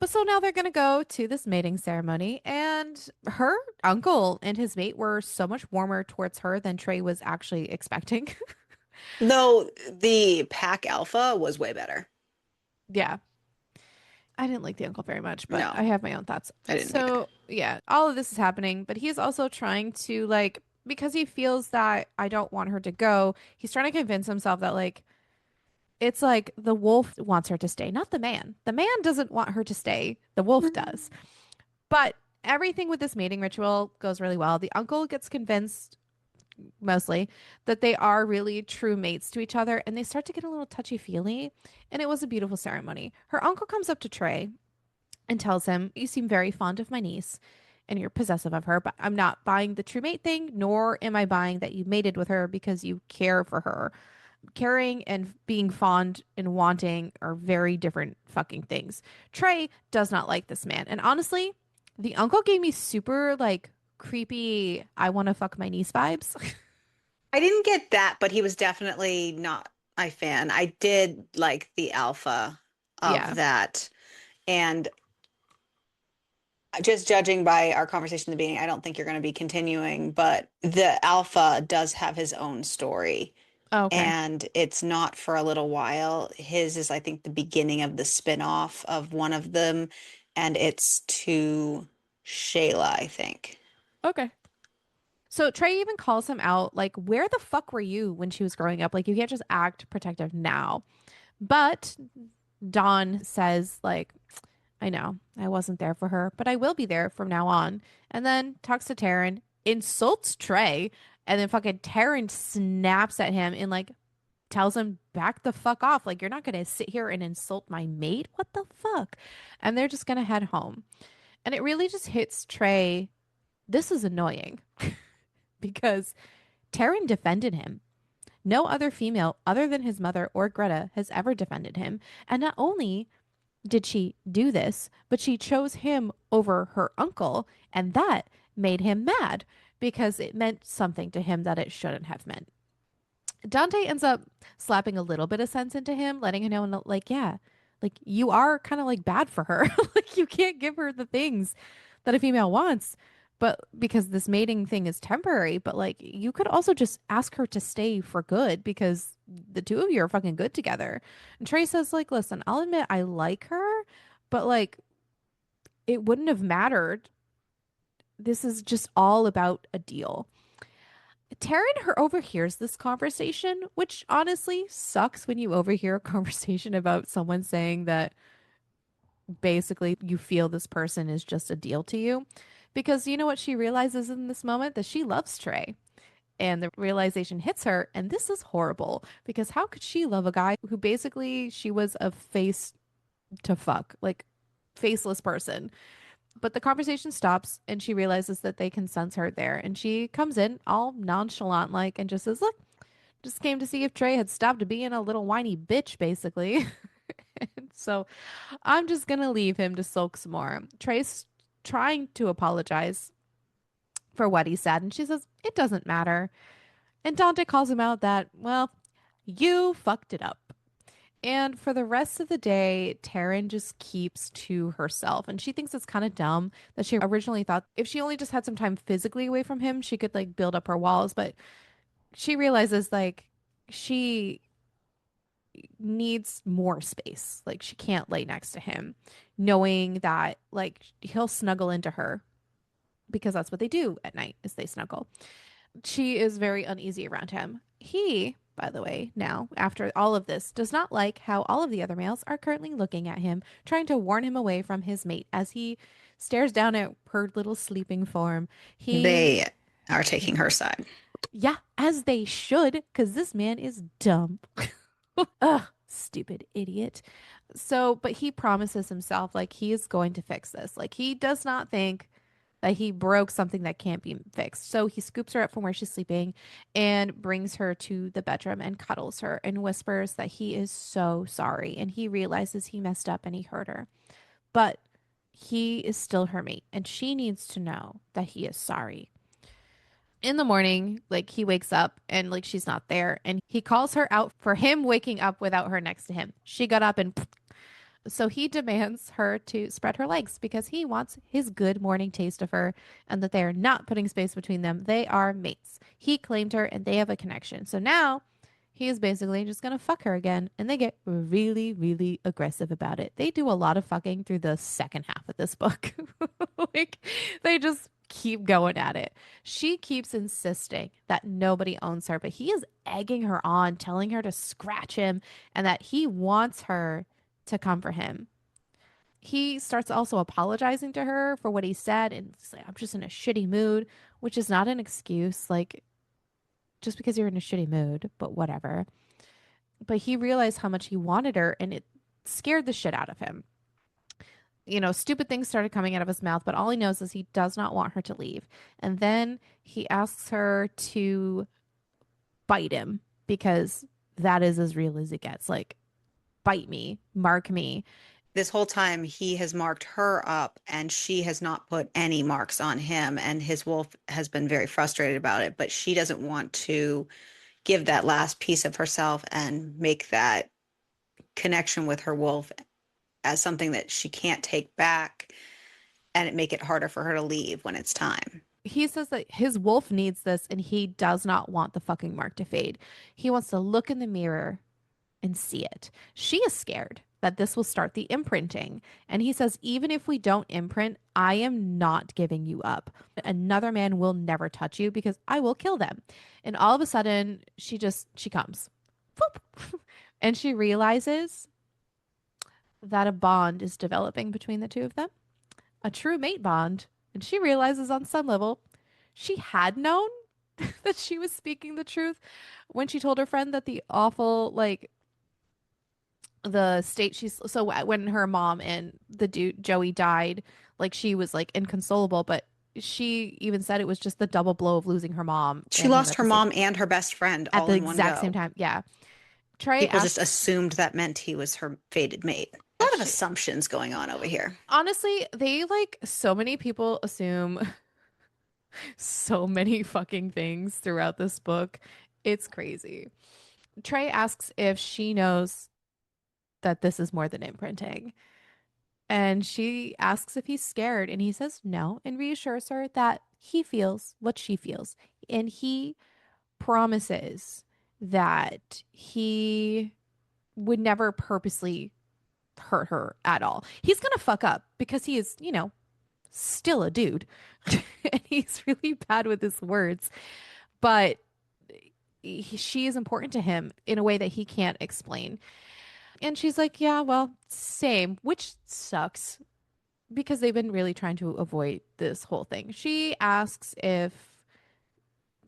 But so now they're going to go to this mating ceremony, and her uncle and his mate were so much warmer towards her than Trey was actually expecting. Though the pack alpha was way better. Yeah, I didn't like the uncle very much, but I No, have my own thoughts. I didn't either. So, yeah, all of this is happening, but he's also trying to, like, because he feels that I don't want her to go, he's trying to convince himself that, like, it's like the wolf wants her to stay, not the man. The man doesn't want her to stay, the wolf does. But everything with this mating ritual goes really well. The uncle gets convinced, mostly, that they are really true mates to each other, and they start to get a little touchy feely. And it was a beautiful ceremony. Her uncle comes up to Trey and tells him, "You seem very fond of my niece and you're possessive of her, but I'm not buying the true mate thing, nor am I buying that you mated with her because you care for her. Caring and being fond and wanting are very different fucking things." Trey does not like this man. And honestly, the uncle gave me super like creepy, I want to fuck my niece vibes. I didn't get that, but he was definitely not a fan. I did like the alpha of Yeah. that. And just judging by our conversation in the beginning, I don't think you're going to be continuing, but the alpha does have his own story. Oh, okay. And it's not for a little while. His is, I think, the beginning of the spin-off of one of them, and it's to Shayla, I think. Okay. So Trey even calls him out, like, where the fuck were you when she was growing up? Like, you can't just act protective now. But Dawn says, like, I know I wasn't there for her, but I will be there from now on. And then talks to Taryn, insults Trey, and then fucking Taryn snaps at him and like tells him back the fuck off. Like, you're not gonna sit here and insult my mate. What the fuck? And they're just gonna head home. And it really just hits Trey. This is annoying because Taryn defended him. No other female other than his mother or Greta has ever defended him. And not only did she do this, but she chose him over her uncle, and that made him mad because it meant something to him that it shouldn't have meant. Dante ends up slapping a little bit of sense into him, letting him know, like, yeah, like you are kind of like bad for her. Like, you can't give her the things that a female wants, but because this mating thing is temporary, but like you could also just ask her to stay for good because the two of you are fucking good together. And Trey says, like, listen, I'll admit I like her, but like it wouldn't have mattered. This is just all about a deal. Taryn her overhears this conversation, which honestly sucks when you overhear a conversation about someone saying that basically you feel this person is just a deal to you. Because you know what she realizes in this moment? That she loves Trey. And the realization hits her, and this is horrible because how could she love a guy who basically she was a face to fuck, like faceless person? But the conversation stops and she realizes that they can sense her there. And she comes in all nonchalant like and just says, look, just came to see if Trey had stopped being a little whiny bitch, basically. And so I'm just going to leave him to sulk some more. Trey's trying to apologize for what he said. And she says, it doesn't matter. And Dante calls him out that, well, you fucked it up. And for the rest of the day, Taryn just keeps to herself. And she thinks it's kind of dumb that she originally thought if she only just had some time physically away from him, she could like build up her walls. But she realizes like she needs more space. Like she can't lay next to him, knowing that like he'll snuggle into her because that's what they do at night is they snuggle. She is very uneasy around him. He, by the way, now, after all of this, does not like how all of the other males are currently looking at him, trying to warn him away from his mate as he stares down at her little sleeping form. He, They are taking her side. yeah, as they should, because this man is dumb. Ugh, stupid idiot. So, but he promises himself like he is going to fix this. Like he does not think that he broke something that can't be fixed. So he scoops her up from where she's sleeping and brings her to the bedroom and cuddles her and whispers that he is so sorry and he realizes he messed up and he hurt her. But he is still her mate and she needs to know that he is sorry. In the morning, like he wakes up and like she's not there and he calls her out for him waking up without her next to him. She got up and so he demands her to spread her legs because he wants his good morning taste of her and that they are not putting space between them. They are mates. He claimed her and they have a connection. So now he is basically just going to fuck her again. And they get really, really aggressive about it. They do a lot of fucking through the second half of this book. Like, they just keep going at it. She keeps insisting that nobody owns her, but he is egging her on, telling her to scratch him and that he wants her to come for him. He starts also apologizing to her for what he said and he's like, I'm just in a shitty mood, which is not an excuse. Like, just because you're in a shitty mood, but whatever. But he realized how much he wanted her and it scared the shit out of him. You know, stupid things started coming out of his mouth, but all he knows is he does not want her to leave. And then he asks her to bite him because that is as real as it gets. Like, bite me, mark me. This whole time he has marked her up and she has not put any marks on him, and his wolf has been very frustrated about it, but she doesn't want to give that last piece of herself and make that connection with her wolf as something that she can't take back and it make it harder for her to leave when it's time. He says that his wolf needs this and he does not want the fucking mark to fade. He wants to look in the mirror and see it. She is scared that this will start the imprinting. And he says, even if we don't imprint, I am not giving you up. Another man will never touch you because I will kill them. And all of a sudden, she comes. Boop. And she realizes that a bond is developing between the two of them, a true mate bond. And she realizes on some level she had known that she was speaking the truth when she told her friend that the awful, like, the state she's so when her mom and the dude Joey died, like she was like inconsolable, but she even said it was just the double blow of losing her mom She and him lost at her the same mom and her best friend at all the in one exact same go. time. Yeah. Trey People just asks assumed that meant he was her fated mate. A lot of she assumptions going on over here. honestly, they like so many people assume so many fucking things throughout this book. It's crazy. Trey asks if she knows that this is more than imprinting. And she asks if he's scared, and he says no, and reassures her that he feels what she feels. And he promises that he would never purposely hurt her at all. He's going to fuck up because he is, you know, still a dude. And he's really bad with his words, but she is important to him in a way that he can't explain. And she's like, yeah, well, same, which sucks because they've been really trying to avoid this whole thing. She asks if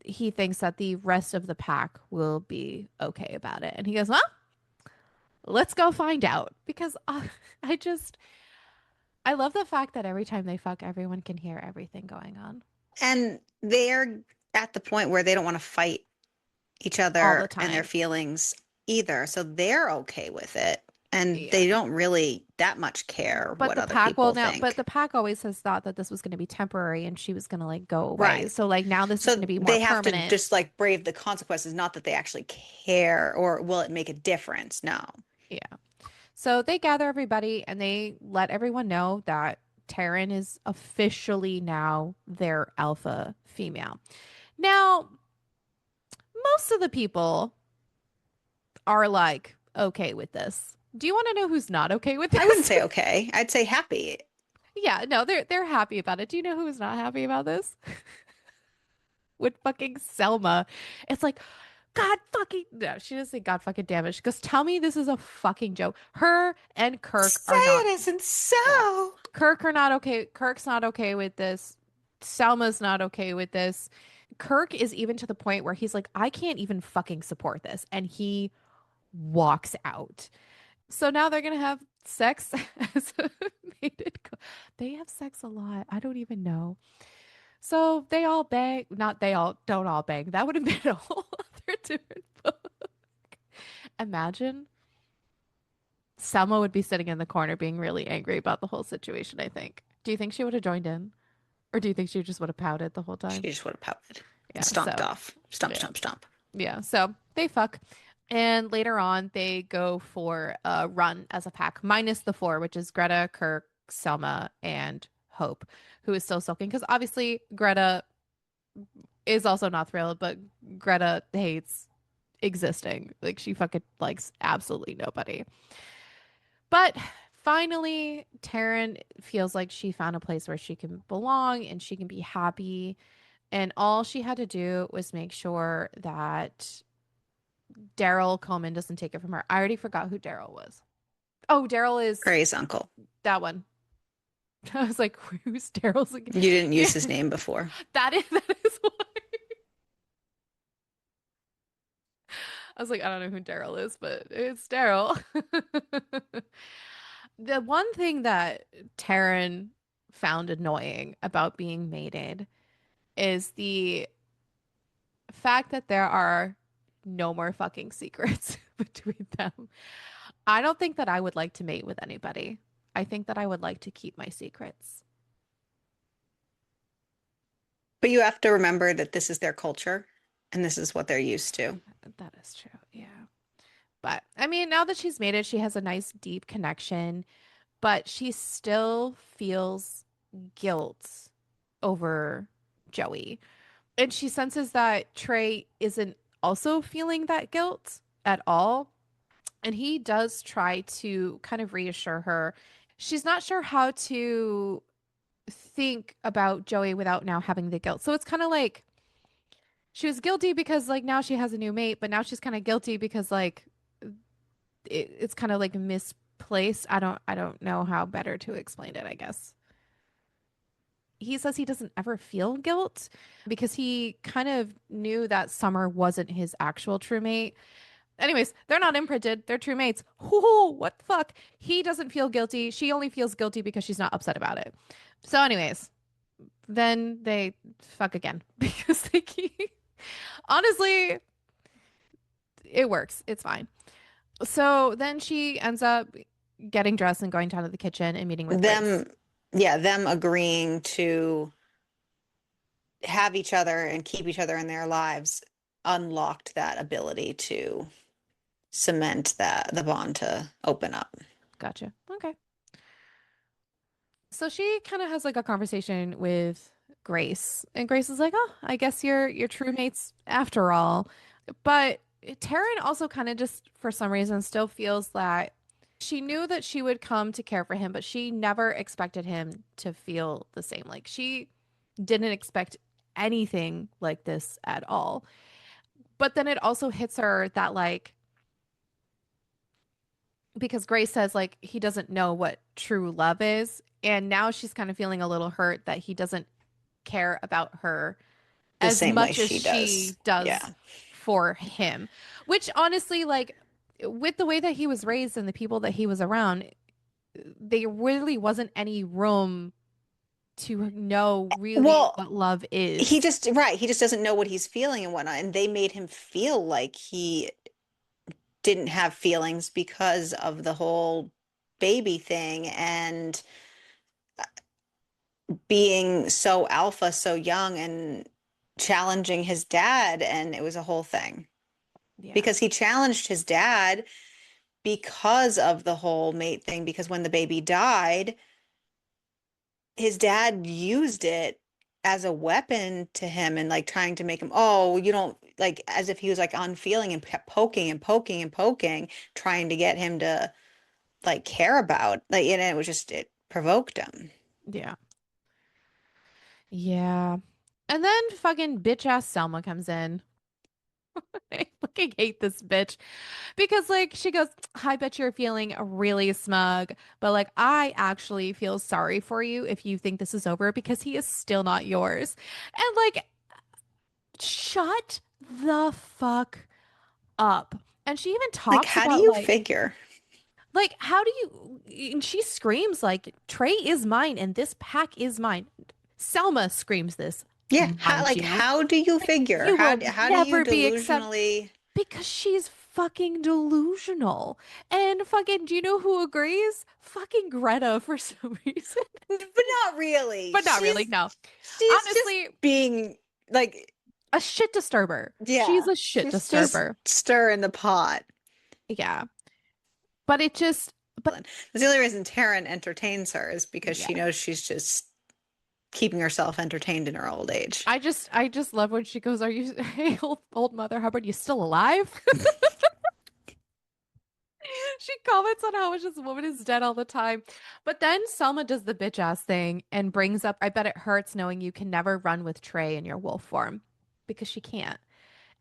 he thinks that the rest of the pack will be okay about it. And he goes, well, let's go find out. Because I just, I love the fact that every time they fuck, everyone can hear everything going on And they're at the point where they don't want to fight each all the other and their time. feelings either. So they're okay with it. And Yeah. they don't really that much care But what the other pack, well, people now, but think. the pack always has thought that this was going to be temporary and she was going to like go away. Right. So, like, now this is going to So be more they have to permanent. just like brave the consequences, not that they actually care or will it make a difference? No. Yeah. So they gather everybody and they let everyone know that Taryn is officially now their alpha female. Now, most of the people are like okay with this. Do you want to know who's not okay with I wouldn't this? say okay. I'd say happy. Yeah, no, they're happy about it. Do you know who's not happy about this? With fucking Selma. It's like, God fucking no, she doesn't say God fucking damn it. She goes, tell me this is a fucking joke. Her and Kirk Say are not. it isn't Yeah. so. Kirk are not okay. Kirk's not okay with this. Selma's not okay with this. Kirk is even to the point where he's like, I can't even fucking support this. And he walks out. So now they're gonna have sex as a mated. They have sex a lot. I don't even know. So they all bang. Not they all don't all bang. That would have been a whole other different book. Imagine Selma would be sitting in the corner being really angry about the whole situation, I think. Do you think she would have joined in? Or do you think she just would have pouted the whole She time? just would have pouted and Yeah, stomped so off. Stomp, yeah. stomp, stomp. Yeah. So they fuck. And later on they go for a run as a pack, minus the four, which is Greta, Kirk, Selma, and Hope, who is still sulking. Because obviously Greta is also not thrilled, but Greta hates existing. Like she fucking likes absolutely nobody. But finally, Taryn feels like she found a place where she can belong and she can be happy. And all she had to do was make sure that Daryl Coleman doesn't take it from her. I already forgot who Daryl was. Oh, Daryl is Gray's uncle. that one. I was like, who's Daryl's You again? didn't use Yeah, his name before. that is why. I was like, I don't know who Daryl is, but it's Daryl. The one thing that Taryn found annoying about being mated is the fact that there are no more fucking secrets between them. I don't think that I would like to mate with anybody. I think that I would like to keep my secrets. But you have to remember that this is their culture and this is what they're used to. That is true. Yeah. But I mean, now that she's made it, she has a nice deep connection, but she still feels guilt over Joey. And she senses that Trey isn't also feeling that guilt at all. And he does try to kind of reassure her. She's not sure how to think about Joey without now having the guilt. So it's kind of like she was guilty because like now she has a new mate, but now she's kind of guilty because like it's kind of like misplaced. I don't know how better to explain it, I guess. He says he doesn't ever feel guilt because he kind of knew that Summer wasn't his actual true mate. Anyways, they're not imprinted. They're true mates. Whoo, what the fuck? He doesn't feel guilty. She only feels guilty because she's not upset about it. So, anyways, then they fuck again because they keep. Honestly, it works. It's fine. So then she ends up getting dressed and going down to the kitchen and meeting with Grace. Them, yeah, them agreeing to have each other and keep each other in their lives unlocked that ability to cement that the bond to open up. Gotcha. Okay. So she kind of has like a conversation with Grace, and Grace is like, "Oh, I guess you're true mates after all." But Taryn also kind of just for some reason still feels that she knew that she would come to care for him, but she never expected him to feel the same. Like she didn't expect anything like this at all. But then it also hits her that like because Grace says like he doesn't know what true love is, and now she's kind of feeling a little hurt that he doesn't care about her The as same way much as she she does. does Yeah. for him. Which honestly, like with the way that he was raised and the people that he was around, there really wasn't any room to know really Well, what love he is. just, right, he just doesn't know what he's feeling and whatnot. And they made him feel like he didn't have feelings because of the whole baby thing and being so alpha so young and challenging his dad. And it was a whole thing Yeah. because he challenged his dad because of the whole mate thing. Because when the baby died, his dad used it as a weapon to him and like trying to make him, oh, you don't like as if he was like unfeeling and kept poking and poking and poking, trying to get him to like care about like and it was just it provoked him. Yeah. Yeah. And then fucking bitch ass Selma comes in. I fucking hate this bitch because like she goes, I bet you're feeling really smug, but like I actually feel sorry for you if you think this is over because he is still not yours. And like shut the fuck up. And she even Like, talks how do about you like figure? Like, how do you? And she screams like, "Trey is mine, and this pack is mine." Selma screams this, Yeah. mind you. How do you Like, figure? you will How do you never be accepted delusionally? because she's fucking delusional. And fucking, do you know who agrees? Fucking Greta for some reason. But not really. But not really, no. She's just Honestly, being like, a shit disturber. She's yeah, a shit she's just disturber. stirring the pot. Yeah. But it just, but That's the only reason Taryn entertains her is because yeah. she knows she's just keeping herself entertained in her old age. I just love when she goes, "Are you, hey, old Mother Hubbard, you still alive?" She comments on how much this woman is dead all the time. But then Selma does the bitch ass thing and brings up, "I bet it hurts knowing you can never run with Trey in your wolf form," because she can't.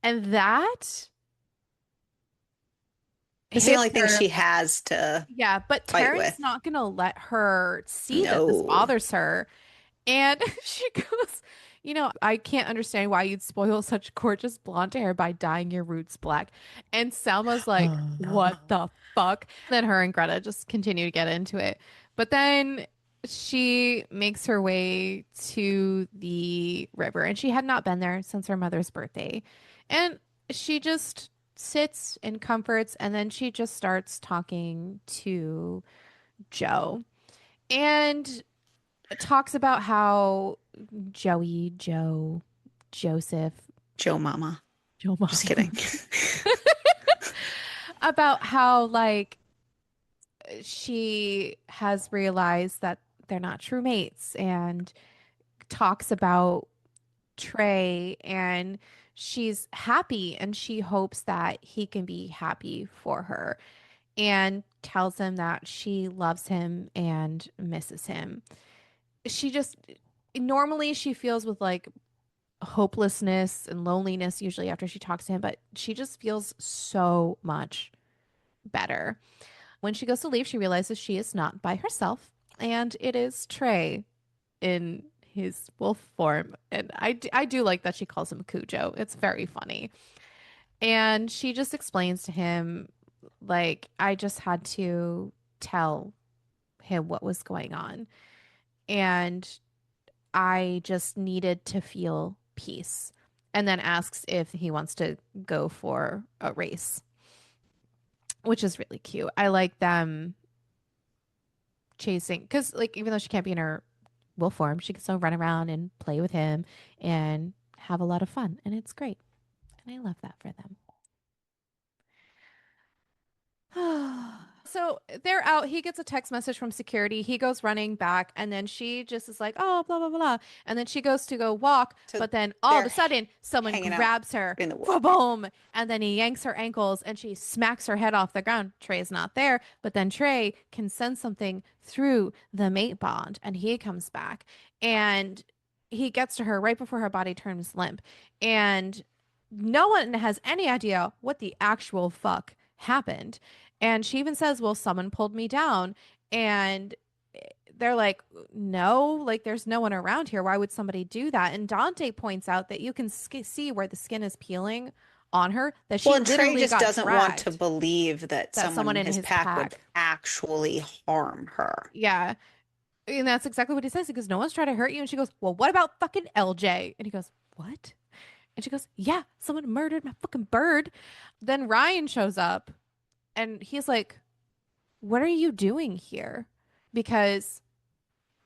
And that It's the hits only thing her. she has to Yeah, but fight Taryn's with. not gonna let her see that this No. bothers her. And she goes, "I can't understand why you'd spoil such gorgeous blonde hair by dyeing your roots black." And Selma's like, "What the fuck?" Then her and Greta just continue to get into it. But then she makes her way to the river, and she had not been there since her mother's birthday. And she just sits and comforts, and then she just starts talking to Joe. And talks about how Joey, Joe, Joseph, Joe Mama. Joe Just Mama, kidding. about how like she has realized that they're not true mates and talks about Trey and she's happy and she hopes that he can be happy for her and tells him that she loves him and misses him. She just normally she feels with like hopelessness and loneliness usually after she talks to him, but she just feels so much better. When she goes to leave, she realizes she is not by herself, and it is Trey in his wolf form. And I do like that she calls him Cujo. It's very funny. And she just explains to him, like, I just had to tell him what was going on. And I just needed to feel peace. And then asks if he wants to go for a race, which is really cute. I like them chasing because, like, even though she can't be in her wolf form, she can still run around and play with him and have a lot of fun. And it's great. And I love that for them. So they're out. He gets a text message from security. He goes running back, and then she just is like, "Oh, blah blah blah," and then she goes to go walk, So but then all of they're a sudden, someone hanging out grabs her, in the woods. boom, and then he yanks her ankles, and she smacks her head off the ground. Trey's not there, but then Trey can sense something through the mate bond, and he comes back, and he gets to her right before her body turns limp, and no one has any idea what the actual fuck happened. And she even says, "Well, someone pulled me down." And they're like, "No, like there's no one around here. Why would somebody do that?" And Dante points out that you can see where the skin is peeling on her, that Well, she and Trey literally just got doesn't want to dragged, believe that that someone someone in in his his pack would pack. actually harm her. Yeah. And that's exactly what he says. He goes, "No one's trying to hurt you." And she goes, "Well, what about fucking LJ?" And he goes, "What?" And she goes, "Yeah, someone murdered my fucking bird." Then Ryan shows up and he's like, "What are you doing here?" Because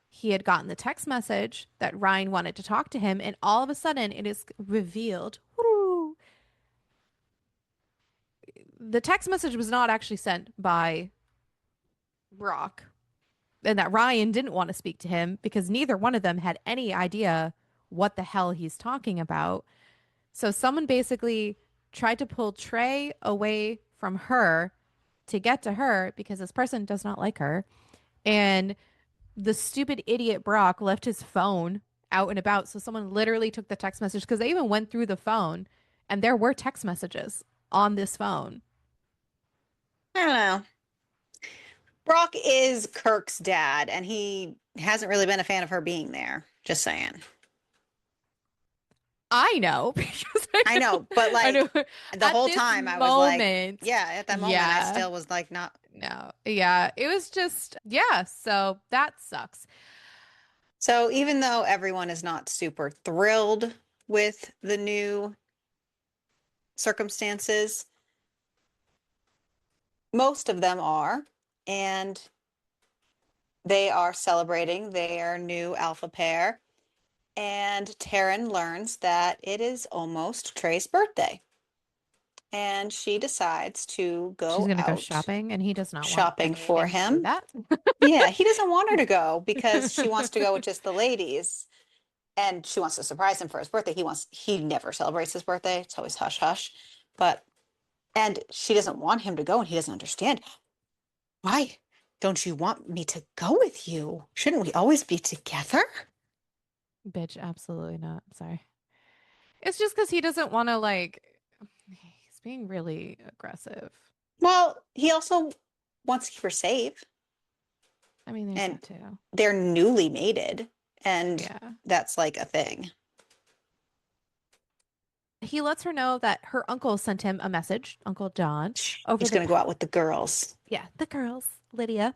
he had gotten the text message that Ryan wanted to talk to him, and all of a sudden it is revealed. Woo, the text message was not actually sent by Brock, and that Ryan didn't want to speak to him because neither one of them had any idea what the hell he's talking about. So someone basically tried to pull Trey away from her to get to her because this person does not like her. And the stupid idiot Brock left his phone out and about. So someone literally took the text message because they even went through the phone and there were text messages on this phone. I don't know. Brock is Kirk's dad, and he hasn't really been a fan of her being there. Just saying. I know because I know, but I know like the at whole this time I was like, moment, yeah, at that moment I yeah, still was like not. no, yeah, it was just, yeah, so that sucks. So even though everyone is not super thrilled with the new circumstances, most of them are, and they are celebrating their new alpha pair. And Taryn learns that it is almost Trey's birthday. And she decides to She's go gonna go out shopping, and he does not want shopping for anything to do with him. that. Yeah, he doesn't want her to go because she wants to go with just the ladies and she wants to surprise him for his birthday. He never celebrates his birthday. It's always hush hush. But and she doesn't want him to go and he doesn't understand. Why don't you want me to go with you? Shouldn't we always be together? Bitch, absolutely not. Sorry. It's just because he doesn't want to like. He's being really aggressive. Well, he also wants to keep her safe I mean, there's and that too. they're newly mated and Yeah. that's like a thing. He lets her know that her uncle sent him a message, Uncle John, over He's the going to go out with the girls yeah, the girls, Lydia.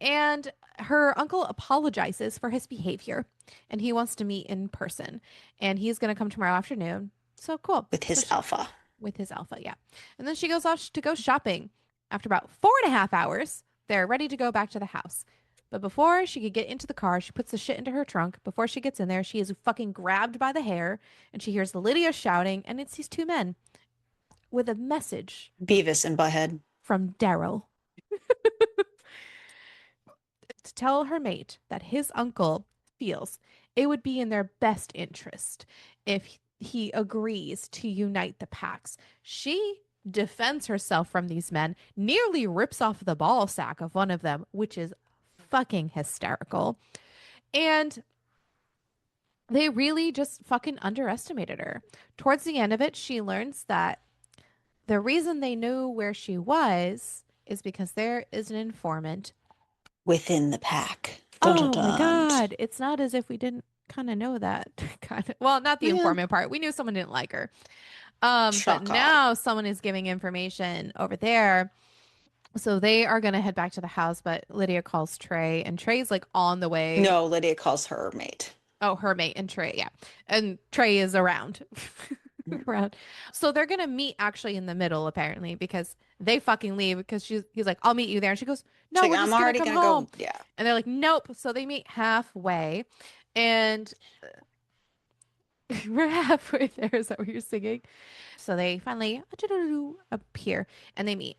And her uncle apologizes for his behavior and he wants to meet in person. And he's going to come tomorrow afternoon. So cool. with So his she, alpha. with his alpha, yeah. And then she goes off to go shopping. After about 4.5 hours, they're ready to go back to the house. But before she could get into the car, she puts the shit into her trunk. Before she gets in there, she is fucking grabbed by the hair and she hears Lydia shouting, and it's these two men with a message Beavis and Butthead. from Daryl to tell her mate that his uncle feels it would be in their best interest if he agrees to unite the packs. She defends herself from these men, nearly rips off the ball sack of one of them, which is fucking hysterical. And they really just fucking underestimated her. Towards the end of it, she learns that the reason they knew where she was is because there is an informant. Within the pack. Dun dun Oh my dun. God. It's not as if we didn't kind of know that. Kind of. Well, not the Yeah. informant part. We knew someone didn't like her. But Chaka. now someone is giving information over there. So they are going to head back to the house, but Lydia calls Trey, and Trey's like on the way. No, Lydia calls her mate. Oh, her mate and Trey, yeah. And Trey is around. Around. So they're gonna meet actually in the middle, apparently, because they fucking leave because he's like, I'll meet you there. And she goes, She's no, like, we're I'm just gonna already come gonna home. go. Yeah. And they're like, nope. So they meet halfway. And we're halfway there. Is that what you're singing? So they finally appear and they meet.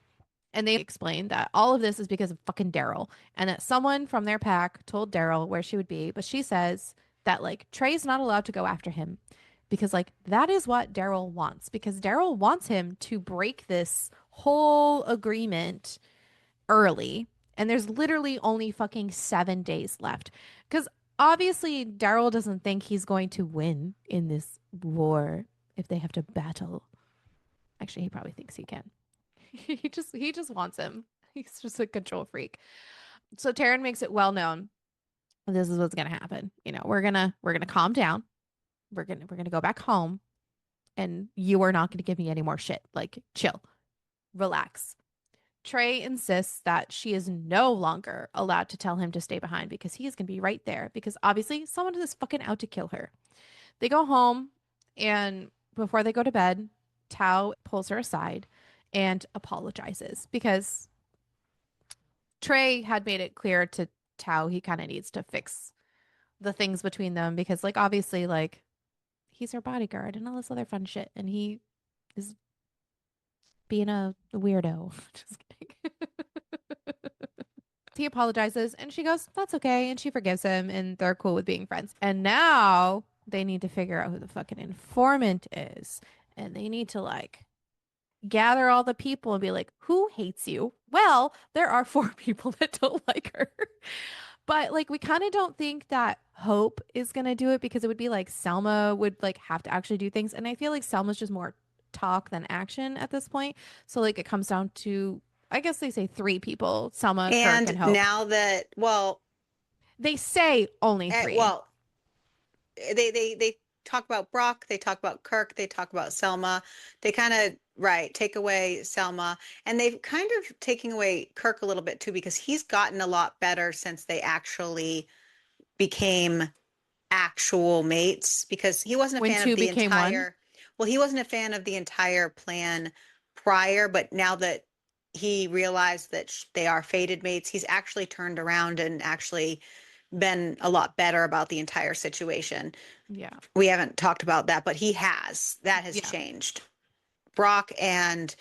And they explain that all of this is because of fucking Daryl and that someone from their pack told Daryl where she would be. But she says that like Trey's not allowed to go after him because like that is what Daryl wants because Daryl wants him to break this whole agreement early. And there's literally only fucking 7 days left because obviously Daryl doesn't think he's going to win in this war if they have to battle. Actually, he probably thinks he can. He just wants him. He's just a control freak. So Taryn makes it well known this is what's gonna happen. You know, we're gonna calm down. We're gonna go back home, and you are not gonna give me any more shit. Like, chill, relax. Trey insists that she is no longer allowed to tell him to stay behind because he is gonna be right there. Because obviously, someone is fucking out to kill her. They go home, and before they go to bed, Tao pulls her aside and apologizes because Trey had made it clear to Tao he kind of needs to fix the things between them because, like, obviously, like, he's her bodyguard and all this other fun shit, and he is being a weirdo. Just kidding. He apologizes, and she goes, "That's okay," and she forgives him, and they're cool with being friends. And now they need to figure out who the fucking informant is, and they need to like gather all the people and be like, who hates you? Well, there are four people that don't like her. But like we kind of don't think that Hope is gonna do it because it would be like Selma would like have to actually do things. And I feel like Selma's just more talk than action at this point. So like it comes down to I guess they say three people, Selma, Kirk, And and Hope. now that, well, They say only three. well, they talk about Brock, they talk about Kirk, they talk about Selma. They kind of, right, take away Selma. And they've kind of taken away Kirk a little bit too, because he's gotten a lot better since they actually became actual mates, because he wasn't a When fan of two the became one. entire, well, he wasn't a fan of the entire plan prior, but now that he realized that they are fated mates, he's actually turned around and actually been a lot better about the entire situation. Yeah. We haven't talked about that, but that has Yeah. changed. Brock and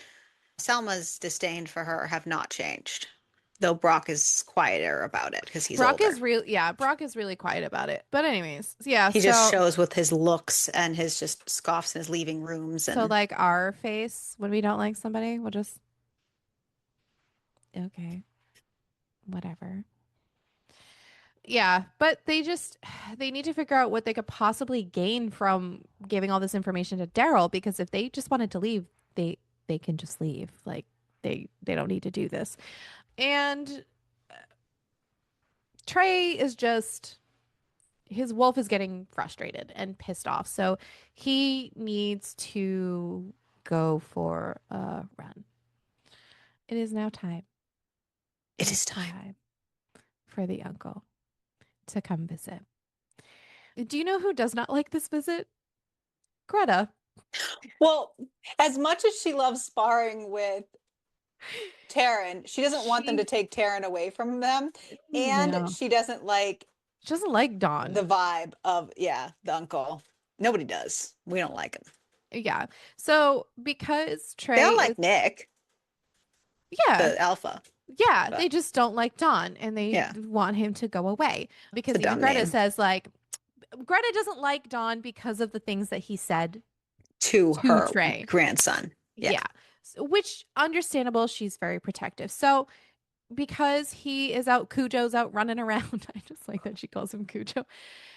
Selma's disdain for her have not changed, though Brock is quieter about it because he's Brock older. is real. Yeah, Brock is really quiet about it. But anyways, yeah. He just So, shows with his looks and his just scoffs in his leaving rooms. so And like our face when we don't like somebody, we'll just okay, whatever. Yeah, but they need to figure out what they could possibly gain from giving all this information to Daryl because if they just wanted to leave, they can just leave. Like they don't need to do this. And Trey is just his wolf is getting frustrated and pissed off. So he needs to go for a run. It is now time. It it is is time. time for the uncle to come visit. Do you know who does not like this visit? Greta. Well, as much as she loves sparring with Taryn, she doesn't want them to She take Taryn away from them. And no. she doesn't like She doesn't like Dawn. the vibe of, yeah, the uncle. Nobody does. We don't like him. Yeah. So because They Trey all is like Nick, yeah, the alpha, yeah, but they just don't like Dawn and they yeah, want him to go away. it's a Because even dumb Greta name. says like Greta doesn't like Dawn because of the things that he said To to her Trey. grandson. Yeah. Yeah. Which understandable, she's very protective. So because he is out, Cujo's out running around. I just like that she calls him Cujo.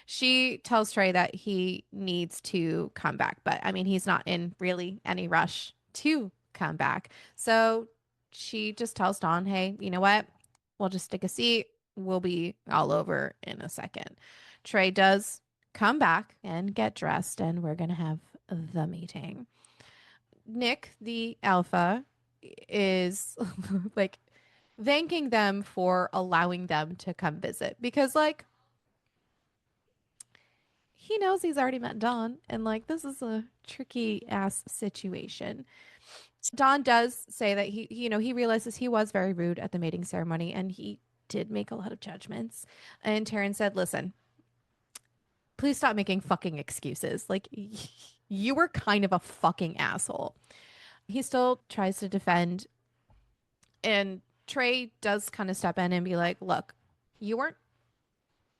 She tells Trey that he needs to come back, but I mean, he's not in really any rush to come back. So she just tells Dawn, hey, you know what? We'll just stick a seat. We'll be all over in a second. Trey does come back and get dressed, and we're going to have the meeting. Nick, the alpha, is like thanking them for allowing them to come visit because, like, he knows he's already met Dawn, and like this is a tricky ass situation. Dawn does say that he realizes he was very rude at the mating ceremony, and he did make a lot of judgments. And Taryn said, "Listen, please stop making fucking excuses. Like you were kind of a fucking asshole." He still tries to defend, and Trey does kind of step in and be like, "Look, you weren't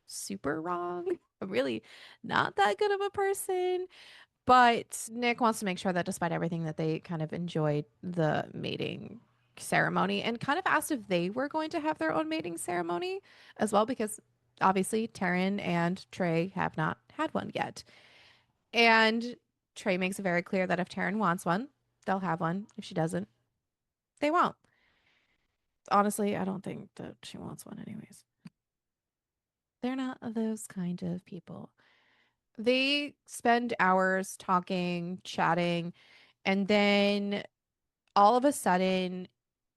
super wrong. I'm really not that good of a person." But Nick wants to make sure that despite everything that they kind of enjoyed the mating ceremony and kind of asked if they were going to have their own mating ceremony as well, because obviously Taryn and Trey have not had one yet. And Trey makes it very clear that if Taryn wants one, they'll have one. If she doesn't, they won't. Honestly, I don't think that she wants one anyways. They're not those kind of people. They spend hours talking, chatting, and then all of a sudden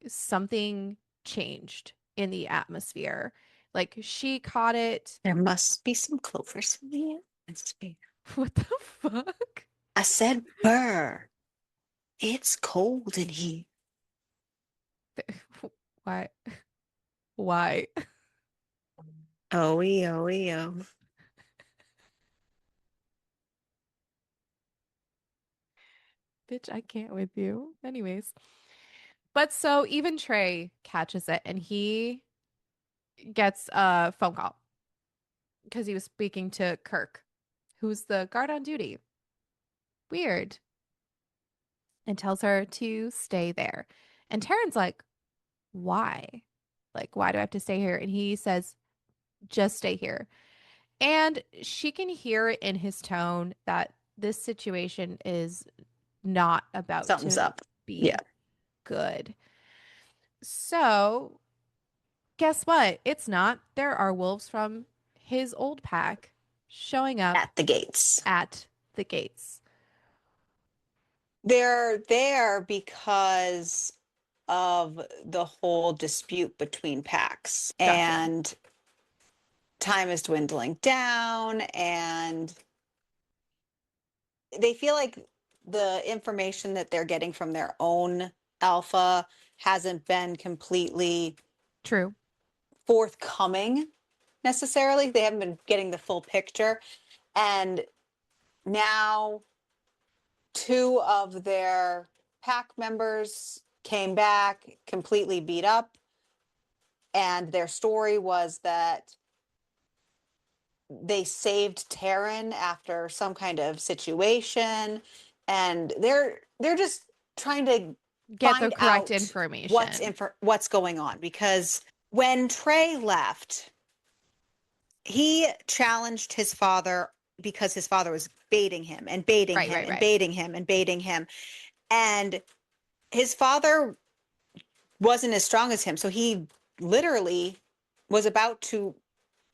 something changed in the atmosphere. Like she caught it. There must be some clovers in the atmosphere. What the fuck? I said, Burr, it's cold in here. Why? Why? Oh, oh. Bitch, I can't with you. Anyways. But so even Trey catches it and he gets a phone call because he was speaking to Kirk, who's the guard on duty. Weird. And tells her to stay there. And Taryn's like, why? Like, why do I have to stay here? And he says, just stay here. And she can hear it in his tone that this situation is not about Something's to up. Yeah. be good. So, guess what? It's not. There are wolves from his old pack showing up At the gates. at the gates. They're there because of the whole dispute between packs, Gotcha. and time is dwindling down, and they feel like the information that they're getting from their own alpha hasn't been completely True. forthcoming necessarily. They haven't been getting the full picture. And now two of their pack members came back completely beat up. And their story was that they saved Taryn after some kind of situation. And they're just trying to Get the find correct out information. what's going on, because when Trey left, he challenged his father because his father was baiting him and baiting Right, him right, and right. baiting him and baiting him. And his father wasn't as strong as him. So he literally was about to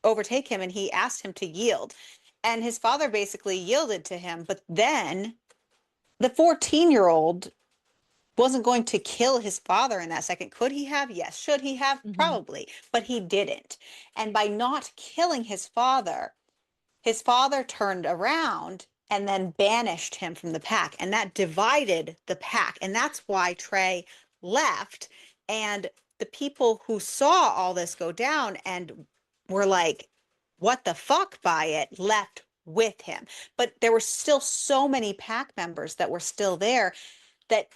overtake him, and he asked him to yield. And his father basically yielded to him. But then the 14-year-old wasn't going to kill his father in that second. Could he have? Yes. Should he have? Hmm. Probably. But he didn't. And by not killing his father turned around and then banished him from the pack. And that divided the pack. And that's why Trey left. And the people who saw all this go down and were like, what the fuck by it, left with him. But there were still so many pack members that were still there that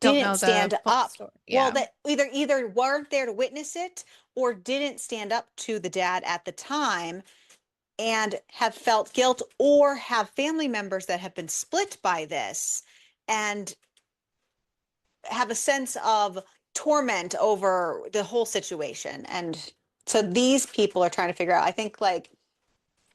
Don't didn't know the stand full up. story. Well, Yeah. that either weren't there to witness it or didn't stand up to the dad at the time and have felt guilt, or have family members that have been split by this and have a sense of torment over the whole situation. And so these people are trying to figure out, I think, like,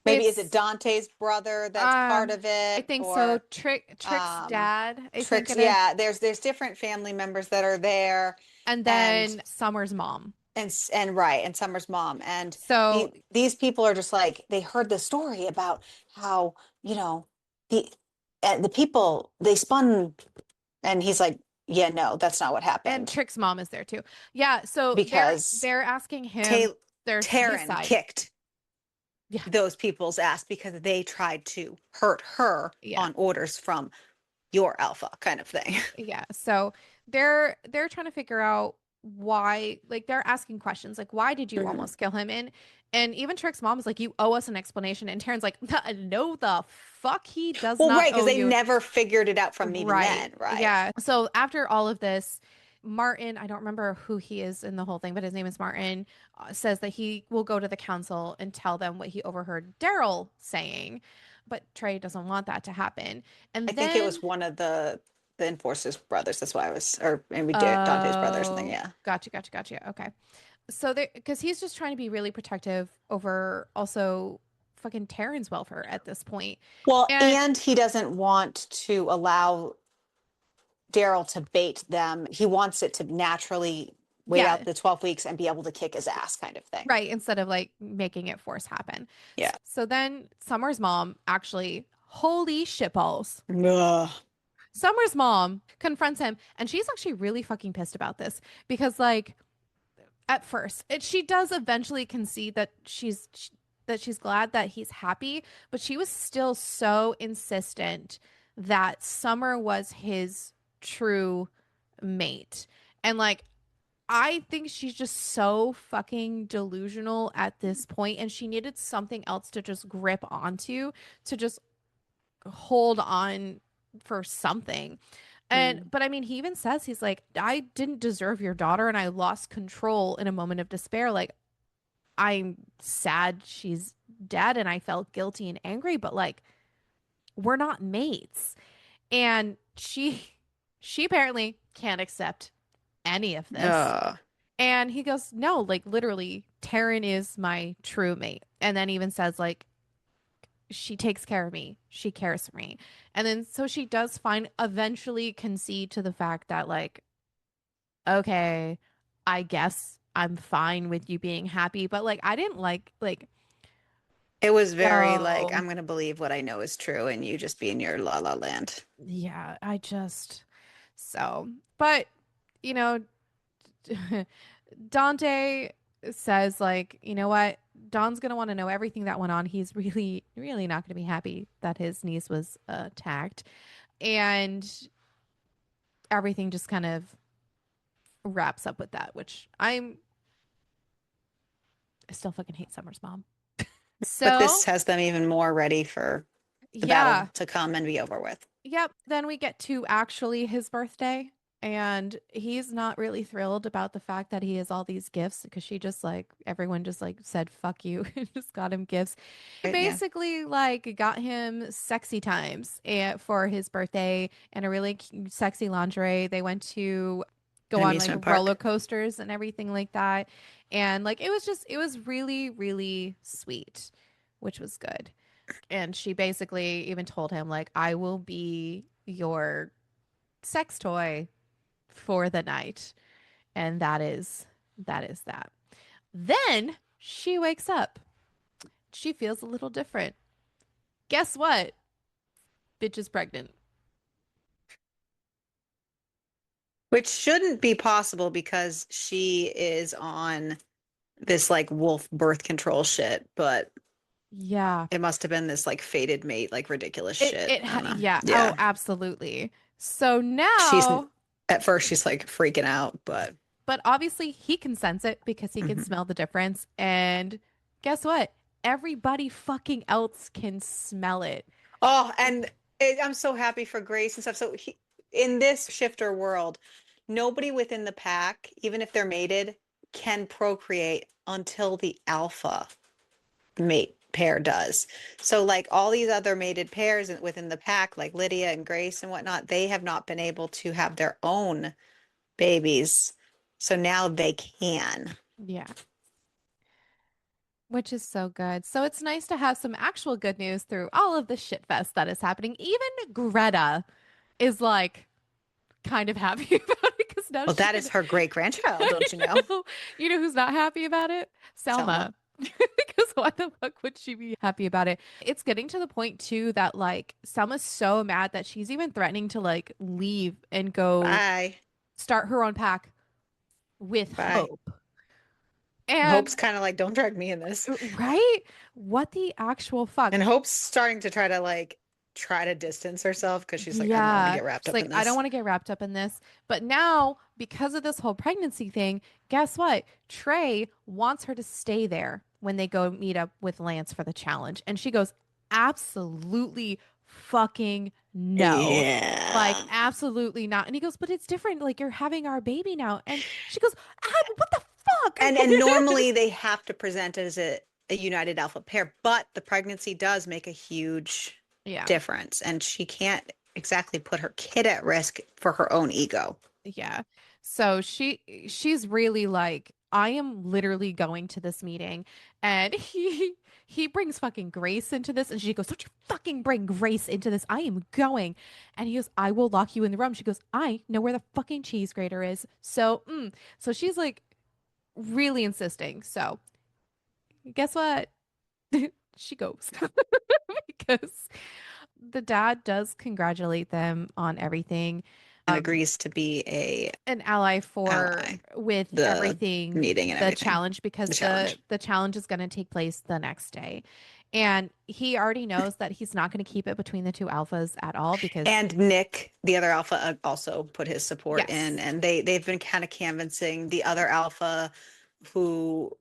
maybe is it It's Dante's brother that's part um of I it, think so. or Trick's dad, I think Tricks? it is. Yeah, there's different family members that are there. And and then Summer's mom. and Right, and Summer's mom. And So these people are just like, they heard the story about how, you know, the the people they spun. And he's like, yeah, no, that's not what and happened, Trick's mom is there too. Yeah, so they're because they're asking him Ta- his Taryn side. kicked Yeah. those people's ass because they tried to hurt her Yeah. on orders from your alpha, kind of thing. Yeah. So they're trying to figure out why, like they're asking questions like why did you Mhm. almost kill him? And even Trick's mom is like, you owe us an explanation. And Taryn's like, no, the fuck he does Well, not right, because owe they you. never figured it out from even Right. then, right? Yeah. So after all of this, Martin, I don't remember who he is in the whole thing, but his name is Martin, says that he will go to the council and tell them what he overheard Daryl saying. But Trey doesn't want that to happen. I And think it then, was one of the Enforcers brothers. That's why I was, or maybe Dante's brother or something. oh, Yeah. gotcha. Okay. So there, because he's just trying to be really protective over also fucking Taryn's welfare at this point. Well, And and he doesn't want to allow Daryl to bait them. He wants it to naturally wait out yeah, the 12 weeks and be able to kick his ass, kind of thing. right, instead of like making it force happen. Yeah. So then Summer's mom actually, holy shitballs. Ugh. Summer's mom confronts him, and she's actually really fucking pissed about this because, like, at first, she does eventually concede that she's glad that he's happy, but she was still so insistent that Summer was his true mate. And like I think she's just so fucking delusional at this point, and she needed something else to just grip onto, to just hold on for something. And Mm. but I mean, he even says he's like, I didn't deserve your daughter, and I lost control in a moment of despair. Like, I'm sad she's dead, and I felt guilty and angry, but like, we're not mates. And she apparently can't accept any of this. Ugh. And he goes, no, like literally, Taryn is my true mate. And then even says, like, she takes care of me. She cares for me. And then so she does eventually concede to the fact that, like, okay, I guess I'm fine with you being happy. But like, I didn't like, It was very like, So, I'm gonna believe what I know is true, and you just be in your la la land. yeah, so, but, you know, Dante says, like, you know what? Don's going to want to know everything that went on. He's really, really not going to be happy that his niece was attacked. And everything just kind of wraps up with that, which I still fucking hate Summer's mom. But So, this has them even more ready for the battle yeah. to come and be over with. Yep. Then we get to actually his birthday. And he's not really thrilled about the fact that he has all these gifts because she just like, everyone just like said, fuck you, and just got him gifts. He Right? Yeah. basically like got him sexy times for his birthday and a really sexy lingerie. They went to An go on like amusement roller park. coasters and everything like that. And like, it was really, really sweet, which was good. And she basically even told him like, I will be your sex toy for the night. And that is that. Then she wakes up. She feels a little different. Guess what? Bitch is pregnant. Which shouldn't be possible because she is on this like wolf birth control shit, but Yeah. it must have been this like fated mate, like ridiculous shit. I don't know. Yeah. Oh, Yeah. absolutely. So She's now, at first she's like freaking out, but but obviously he can sense it because he can mhm. smell the difference. And guess what? Everybody fucking else can smell it. Oh, and I'm so happy for Grace and stuff. So in this shifter world, nobody within the pack, even if they're mated, can procreate until the alpha mate pair does. So like all these other mated pairs within the pack, like Lydia and Grace and whatnot, they have not been able to have their own babies. So now they can. Yeah. Which is so good. So it's nice to have some actual good news through all of the shit fest that is happening. Even Greta is like kind of happy about it because now Well, she that can. is her great grandchild, I don't you know? know. You know who's not happy about it? Selma. Selma. Because why the fuck would she be happy about it? It's getting to the point too that like Selma's so mad that she's even threatening to like leave and go Bye. start her own pack with Bye. Hope. And Hope's kind of like, don't drag me in this. right? What the actual fuck? And Hope's starting to try to distance herself because she's like, I don't want to Yeah. get wrapped She's up like, in I don't this. want to get wrapped up in this. But now, because of this whole pregnancy thing, guess what? Trey wants her to stay there when they go meet up with Lance for the challenge. And she goes, absolutely fucking no. Like, Yeah. absolutely not. And he goes, but it's different. Like, you're having our baby now. And she goes, ah, what the And fuck? normally they have to present as a united alpha pair, but the pregnancy does make a huge Yeah. difference. And she can't exactly put her kid at risk for her own ego. Yeah. So she's really like, I am literally going to this meeting and he brings fucking Grace into this and she goes, don't you fucking bring Grace into this. I am going. And he goes, I will lock you in the room. She goes, I know where the fucking cheese grater is. So she's like really insisting. So guess what? She goes because the dad does congratulate them on everything. And agrees to be a An ally for ally, with the everything meeting and the everything, challenge because the the challenge. the challenge is going to take place the next day and he already knows that he's not going to keep it between the two alphas at all because And Nick, the other alpha, also put his support in, yes, and they've been kind of canvassing the other alpha who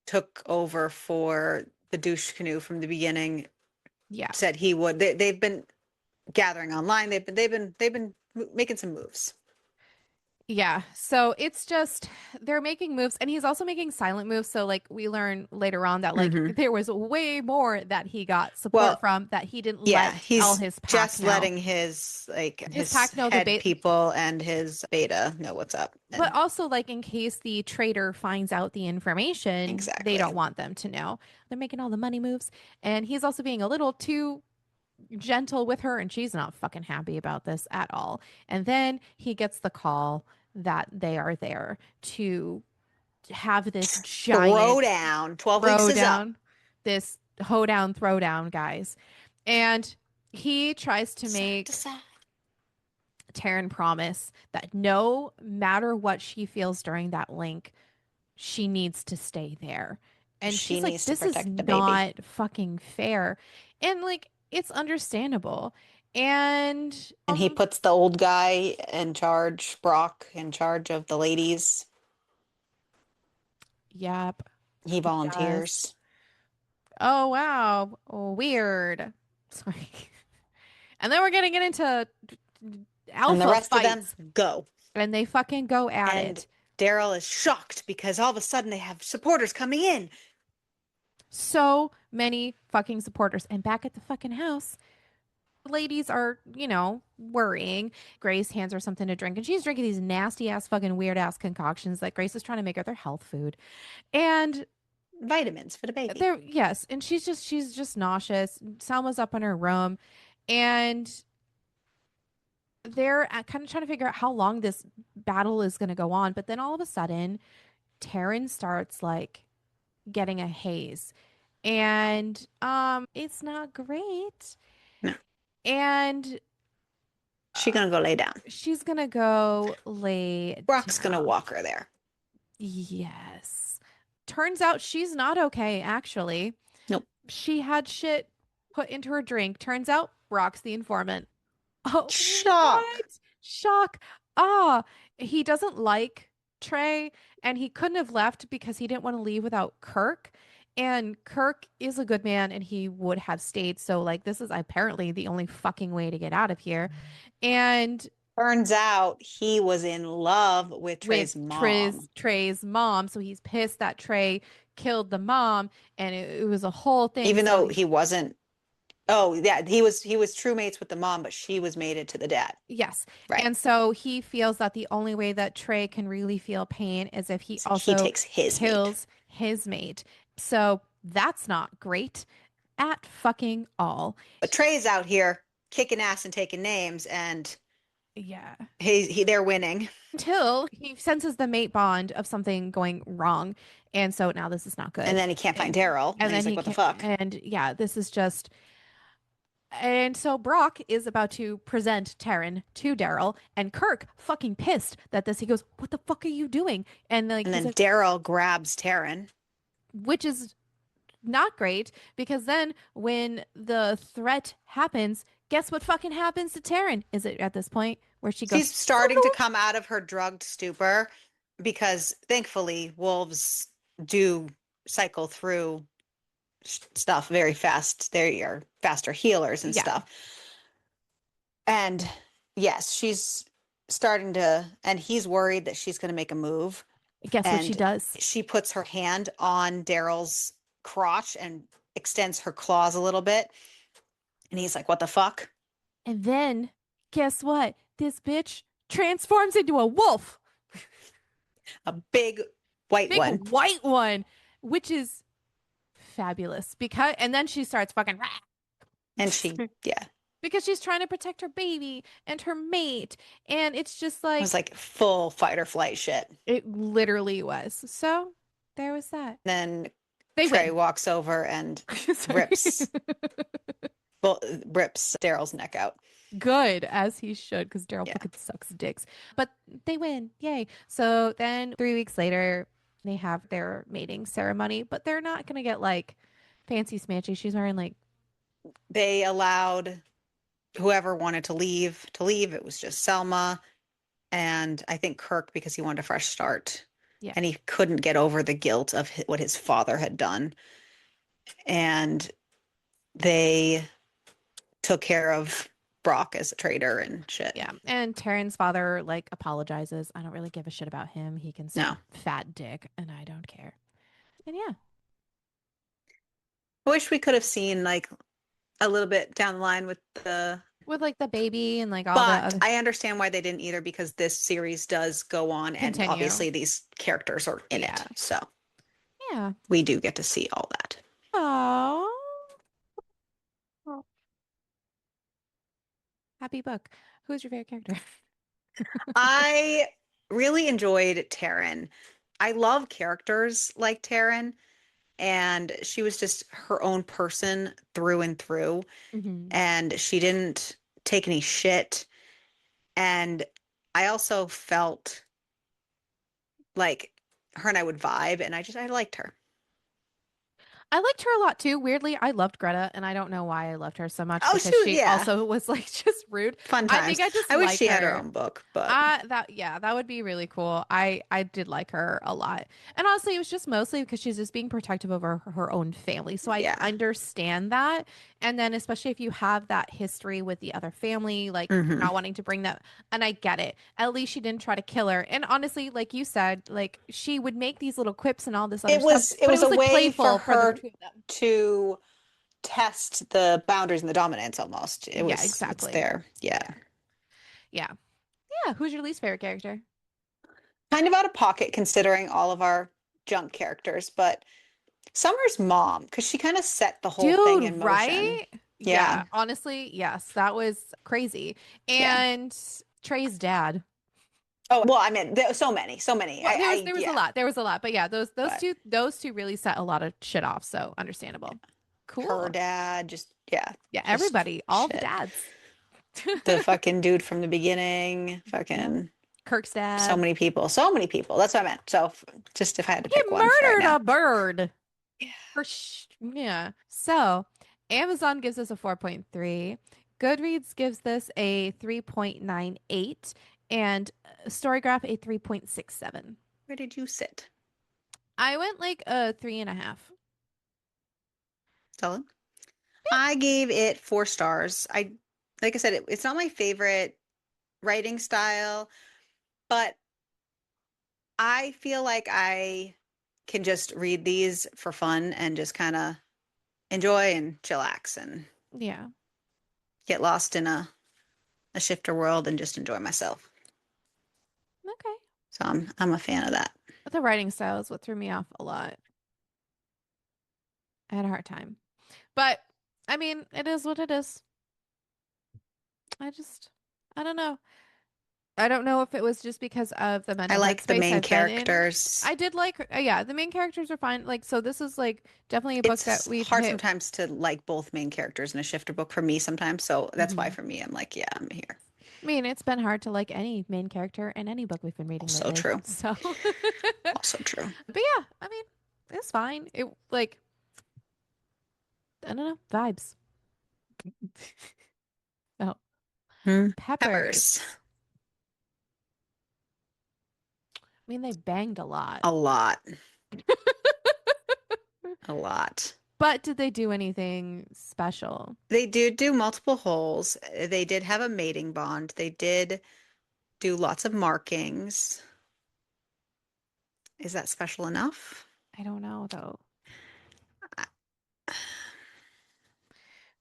took over for the douche canoe from the beginning. yeah. Said he would. They've been gathering online. They've been making some moves. Yeah, so it's just they're making moves, and he's also making silent moves. So, like, we learn later on that, like, Hmm. there was way more that he got support Well, from that he didn't yeah, let all he's his pack just know. letting his His his pack know the head bait, people and his beta know what's up. but And also, like, in case the trader finds out the information, they exactly. don't want them to know. They're making all the money moves, and he's also being a little too gentle with her, and she's not fucking happy about this at all. And then he gets the call that they are there to have this Throw giant down. 12 weeks throw is up. down, this hoedown, throwdown guys. And he tries to Side to make side. Taryn promise that no matter what she feels during that link, she needs to stay there. And She she's like, needs to this is protect the baby. not fucking fair. And like, it's understandable. And And he puts the old guy in charge, Brock, in charge of the ladies. yep, He he does. volunteers. Oh wow, weird. Sorry. And then we're gonna get into And the alpha rest of them fights, go. and they fucking go at And it. Daryl is shocked because all of a sudden they have supporters coming in. So many fucking supporters. And back at the fucking house, ladies are, worrying. Grace hands her something to drink, and she's drinking these nasty ass, fucking weird ass concoctions that Grace is trying to make her their health food. And Vitamins for the baby. there, yes, and she's just nauseous. Selma's up in her room, and they're kind of trying to figure out how long this battle is going to go on. But then all of a sudden, Taryn starts like getting a haze, and it's not great. No, And she's gonna go lay down. she's gonna go lay Brock's gonna down. walk her there. Yes. Turns out she's not okay, actually. Nope. She had shit put into her drink. Turns out Brock's the informant. Oh, Shock. what? Shock. Ah, he doesn't like Trey, and he couldn't have left because he didn't want to leave without Kirk. And Kirk is a good man, and he would have stayed. So, like, this is apparently the only fucking way to get out of here. And Turns out he was in love with with Trey's mom. Trey's mom, so he's pissed that Trey killed the mom, and it was a whole thing. Even So though he wasn't. Oh, yeah, he was true mates with the mom, but she was mated to the dad. yes. Right. And so he feels that the only way that Trey can really feel pain is if he So he also takes his mate. kills his mate. So that's not great at fucking all. But Trey's out here kicking ass and taking names, and Yeah. they're winning. Until he senses the mate bond of something going wrong. And so now this is not And good. then he can't find And, Daryl, and and then he's like, he "What the can't, fuck?" and yeah, this is just. And so Brock is about to present Taryn to Daryl, and Kirk, fucking pissed that this, he goes, "What the fuck are you doing?" And like And he's then like, Daryl grabs Taryn. which is not great because then when the threat happens, guess what fucking happens to Taryn? Is it at this point where she goes, She's starting to come out of her drugged stupor because thankfully wolves do cycle through stuff very fast. They are faster healers and yeah, stuff. And yes, she's starting to, and he's worried that she's going to make a move. guess what she And does? she puts her hand on Daryl's crotch and extends her claws a little bit. And he's like, "What the fuck?" And then guess what? This bitch transforms into a wolf, A big white big one. white one, which is fabulous because, and then she starts fucking And she, yeah, because she's trying to protect her baby and her mate. And it's just it was like, like full fight or flight shit. it literally was. So there was that. Then They Trey win. walks over and Sorry. rips rips Daryl's neck out. Good, as he should, because Daryl Yeah. fucking sucks dicks. But they win. Yay. So then 3 weeks later, they have their mating ceremony, but they're not going to get like fancy smanchy. She's wearing like, They allowed whoever wanted to leave to leave. It was just Selma and I think Kirk because he wanted a fresh start. yeah, And he couldn't get over the guilt of what his father had done. And they took care of Brock as a traitor and shit. yeah. And Taryn's father like apologizes. I don't really give a shit about him. He can No. suck fat dick, and I don't care. And yeah, I wish we could have seen like a little bit down the line with like the baby and like all the but other I understand why they didn't either because this series does go on and continue. obviously these characters are in Yeah, it. So yeah. we do get to see all that. Oh, happy book. Who's your favorite character? I really enjoyed Taryn. I love characters like Taryn and she was just her own person through and through, Hmm. and she didn't take any shit. And I also felt like her and I would vibe, and I liked her. I liked her a lot too. Weirdly, I loved Greta, and I don't know why I loved her so much Oh, because she was, she yeah, also was like just rude. fun I think times. I just I wish like she had her her. own book, but That yeah, that would be really cool. I did like her a lot. And honestly, it was just mostly because she's just being protective over her own family. So I yeah. understand that. And then especially if you have that history with the other family, like Hmm. not wanting to bring that, and I get it. At least she didn't try to kill her. And honestly, like you said, like she would make these little quips and all this other stuff, It but it was a was like way for playful for the her two of them. to test the boundaries and the dominance almost. Yeah, It's exactly. there. Yeah. Yeah. Yeah. Yeah. Who's your least favorite character? Kind of out of pocket considering all of our junk characters, but Summer's mom, because she kind of set the whole thing in Dude, motion. right? Yeah. Yeah, honestly, yes, that was crazy. Yeah. And Trey's dad. Oh, well, I mean, there so many, so many. Well, there was a Yeah. lot. There was a lot. But yeah, But those two really set a lot of shit off, so understandable. her Cool. dad, just, yeah, Yeah, just everybody, all the shit. dads. The fucking dude from the beginning, Yep. fucking Kirk's so dad. many people, so many people. That's what I meant. So just if I had to He pick one for right murdered now. a bird. Yeah. Yeah. So, Amazon gives us a 4.3. Goodreads gives this a 3.98 and Storygraph a 3.67. Where did you sit? I went like a 3.5. Solid. I gave it 4 stars. Like I said, it's not my favorite writing style, but I feel like I can just read these for fun and just kind of enjoy and chillax and Yeah. get lost in a shifter world and just enjoy myself. Okay. So I'm a fan of that. The writing style is what threw me off a lot. I had a hard time. But I mean, it is what it is. I just, I don't know. I don't know if it was just because of the I mental like the headspace main I've been in. characters. I did like, yeah, the main characters are fine. Like, so this is like definitely a book that It's we've hard hit. sometimes to like both main characters in a shifter book for me sometimes. So that's why Mhm. for me, I'm like, yeah, I'm here. I mean, it's been hard to like any main character in any book we've been reading Also lately. true. So, Also true. but yeah, I mean, it's fine. It like, I don't know, vibes. Oh, Peppers. peppers. I mean, they banged a lot. A lot. A lot. But did they do anything special? They did do multiple holes. They did have a mating bond. They did do lots of markings. Is that special enough? I don't know though. I-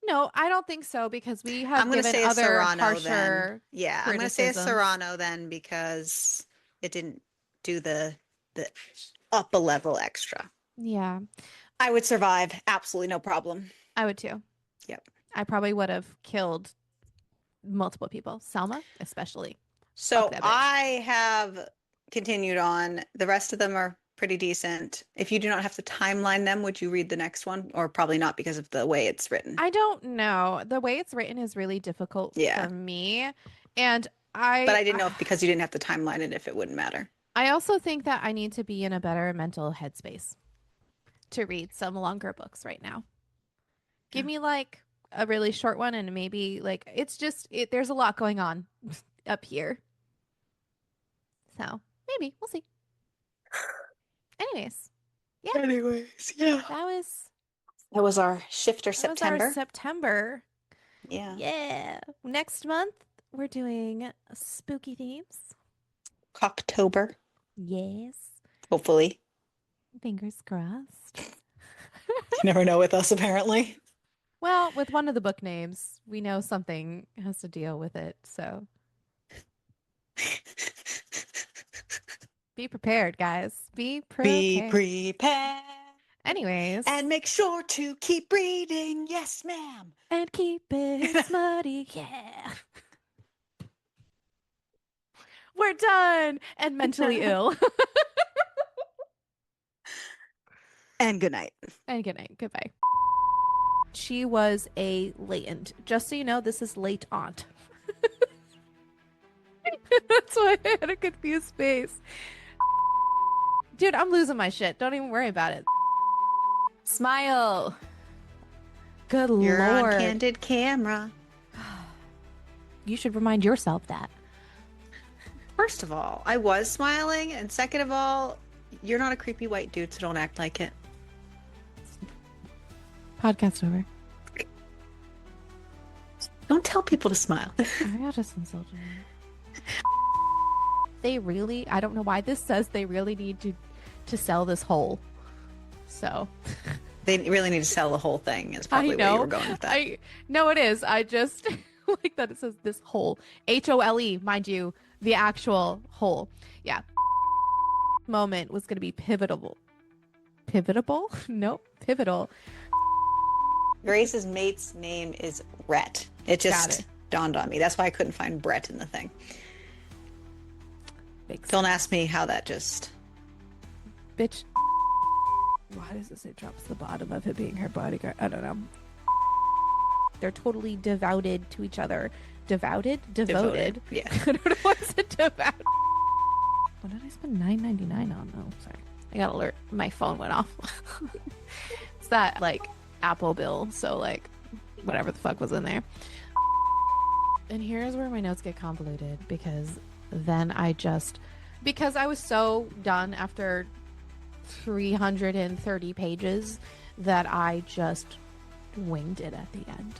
No, I don't think so because we I'm have going to given say a other Serrano then. harsher Yeah, I'm going to say a criticisms. Serrano then because it didn't do the up a level extra. Yeah, I would survive. Absolutely no problem. I would too. Yep. I probably would have killed multiple people, Selma especially. Fuck So that bitch. I have continued on. The rest of them are pretty decent. If you do not have to timeline them, would you read the next one? Or probably not because of the way it's written. I don't know. The way it's written is really difficult for Yeah. me, and But I didn't know if because you didn't have to timeline it, if it wouldn't matter. I also think that I need to be in a better mental headspace to read some longer books right now. Give Yeah. me like a really short one and maybe like it's just there's a lot going on up here. So, maybe we'll see. Anyways, yeah, Anyways, yeah. that was That was our shifter our September. September. Yeah. Yeah. Next month we're doing spooky themes. Cocktober, Yes. hopefully. Fingers crossed. You never know with us, apparently. Well, with one of the book names, we know something has to deal with it. So be prepared, guys. Be Be prepared. prepared and Anyways, make sure to keep reading. Yes, ma'am. and keep it smutty. Yeah. We're done and mentally ill. And good night. And good night. Goodbye. She was a latent. Just so you know, this is late aunt. That's why I had a confused face. Dude, I'm losing my shit. Don't even worry about it. Smile. Good You're Lord. on candid camera. You should remind yourself that. First of all, I was smiling, and second of all, you're not a creepy white dude, so don't act like it. Podcast over. Don't tell people to smile. I just insulted me. They really, I don't know why this says they really need to sell this whole. So. They really need to sell the whole thing is probably where you were going with that. No, it is. I just like that it says this whole. HOLE, mind you, the actual whole. Yeah. Moment was going to be pivotal. Pivotal? Nope. Pivotal. Grace's mate's name is Rhett. It just dawned on me. That's why I couldn't find Brett in the thing. Don't ask me how that just... Bitch. Why does it say drops the bottom of it being her bodyguard? I don't know. They're totally devoted to each other. Devoted? Devoted. Yeah. I don't know what's it devout. What did I spend $9.99 on? Oh, sorry. I got alert. My phone went off. It's that, like, Apple bill. So, like, whatever the fuck was in there. And here's where my notes get convoluted because then because I was so done after 330 pages that I just winged it at the end.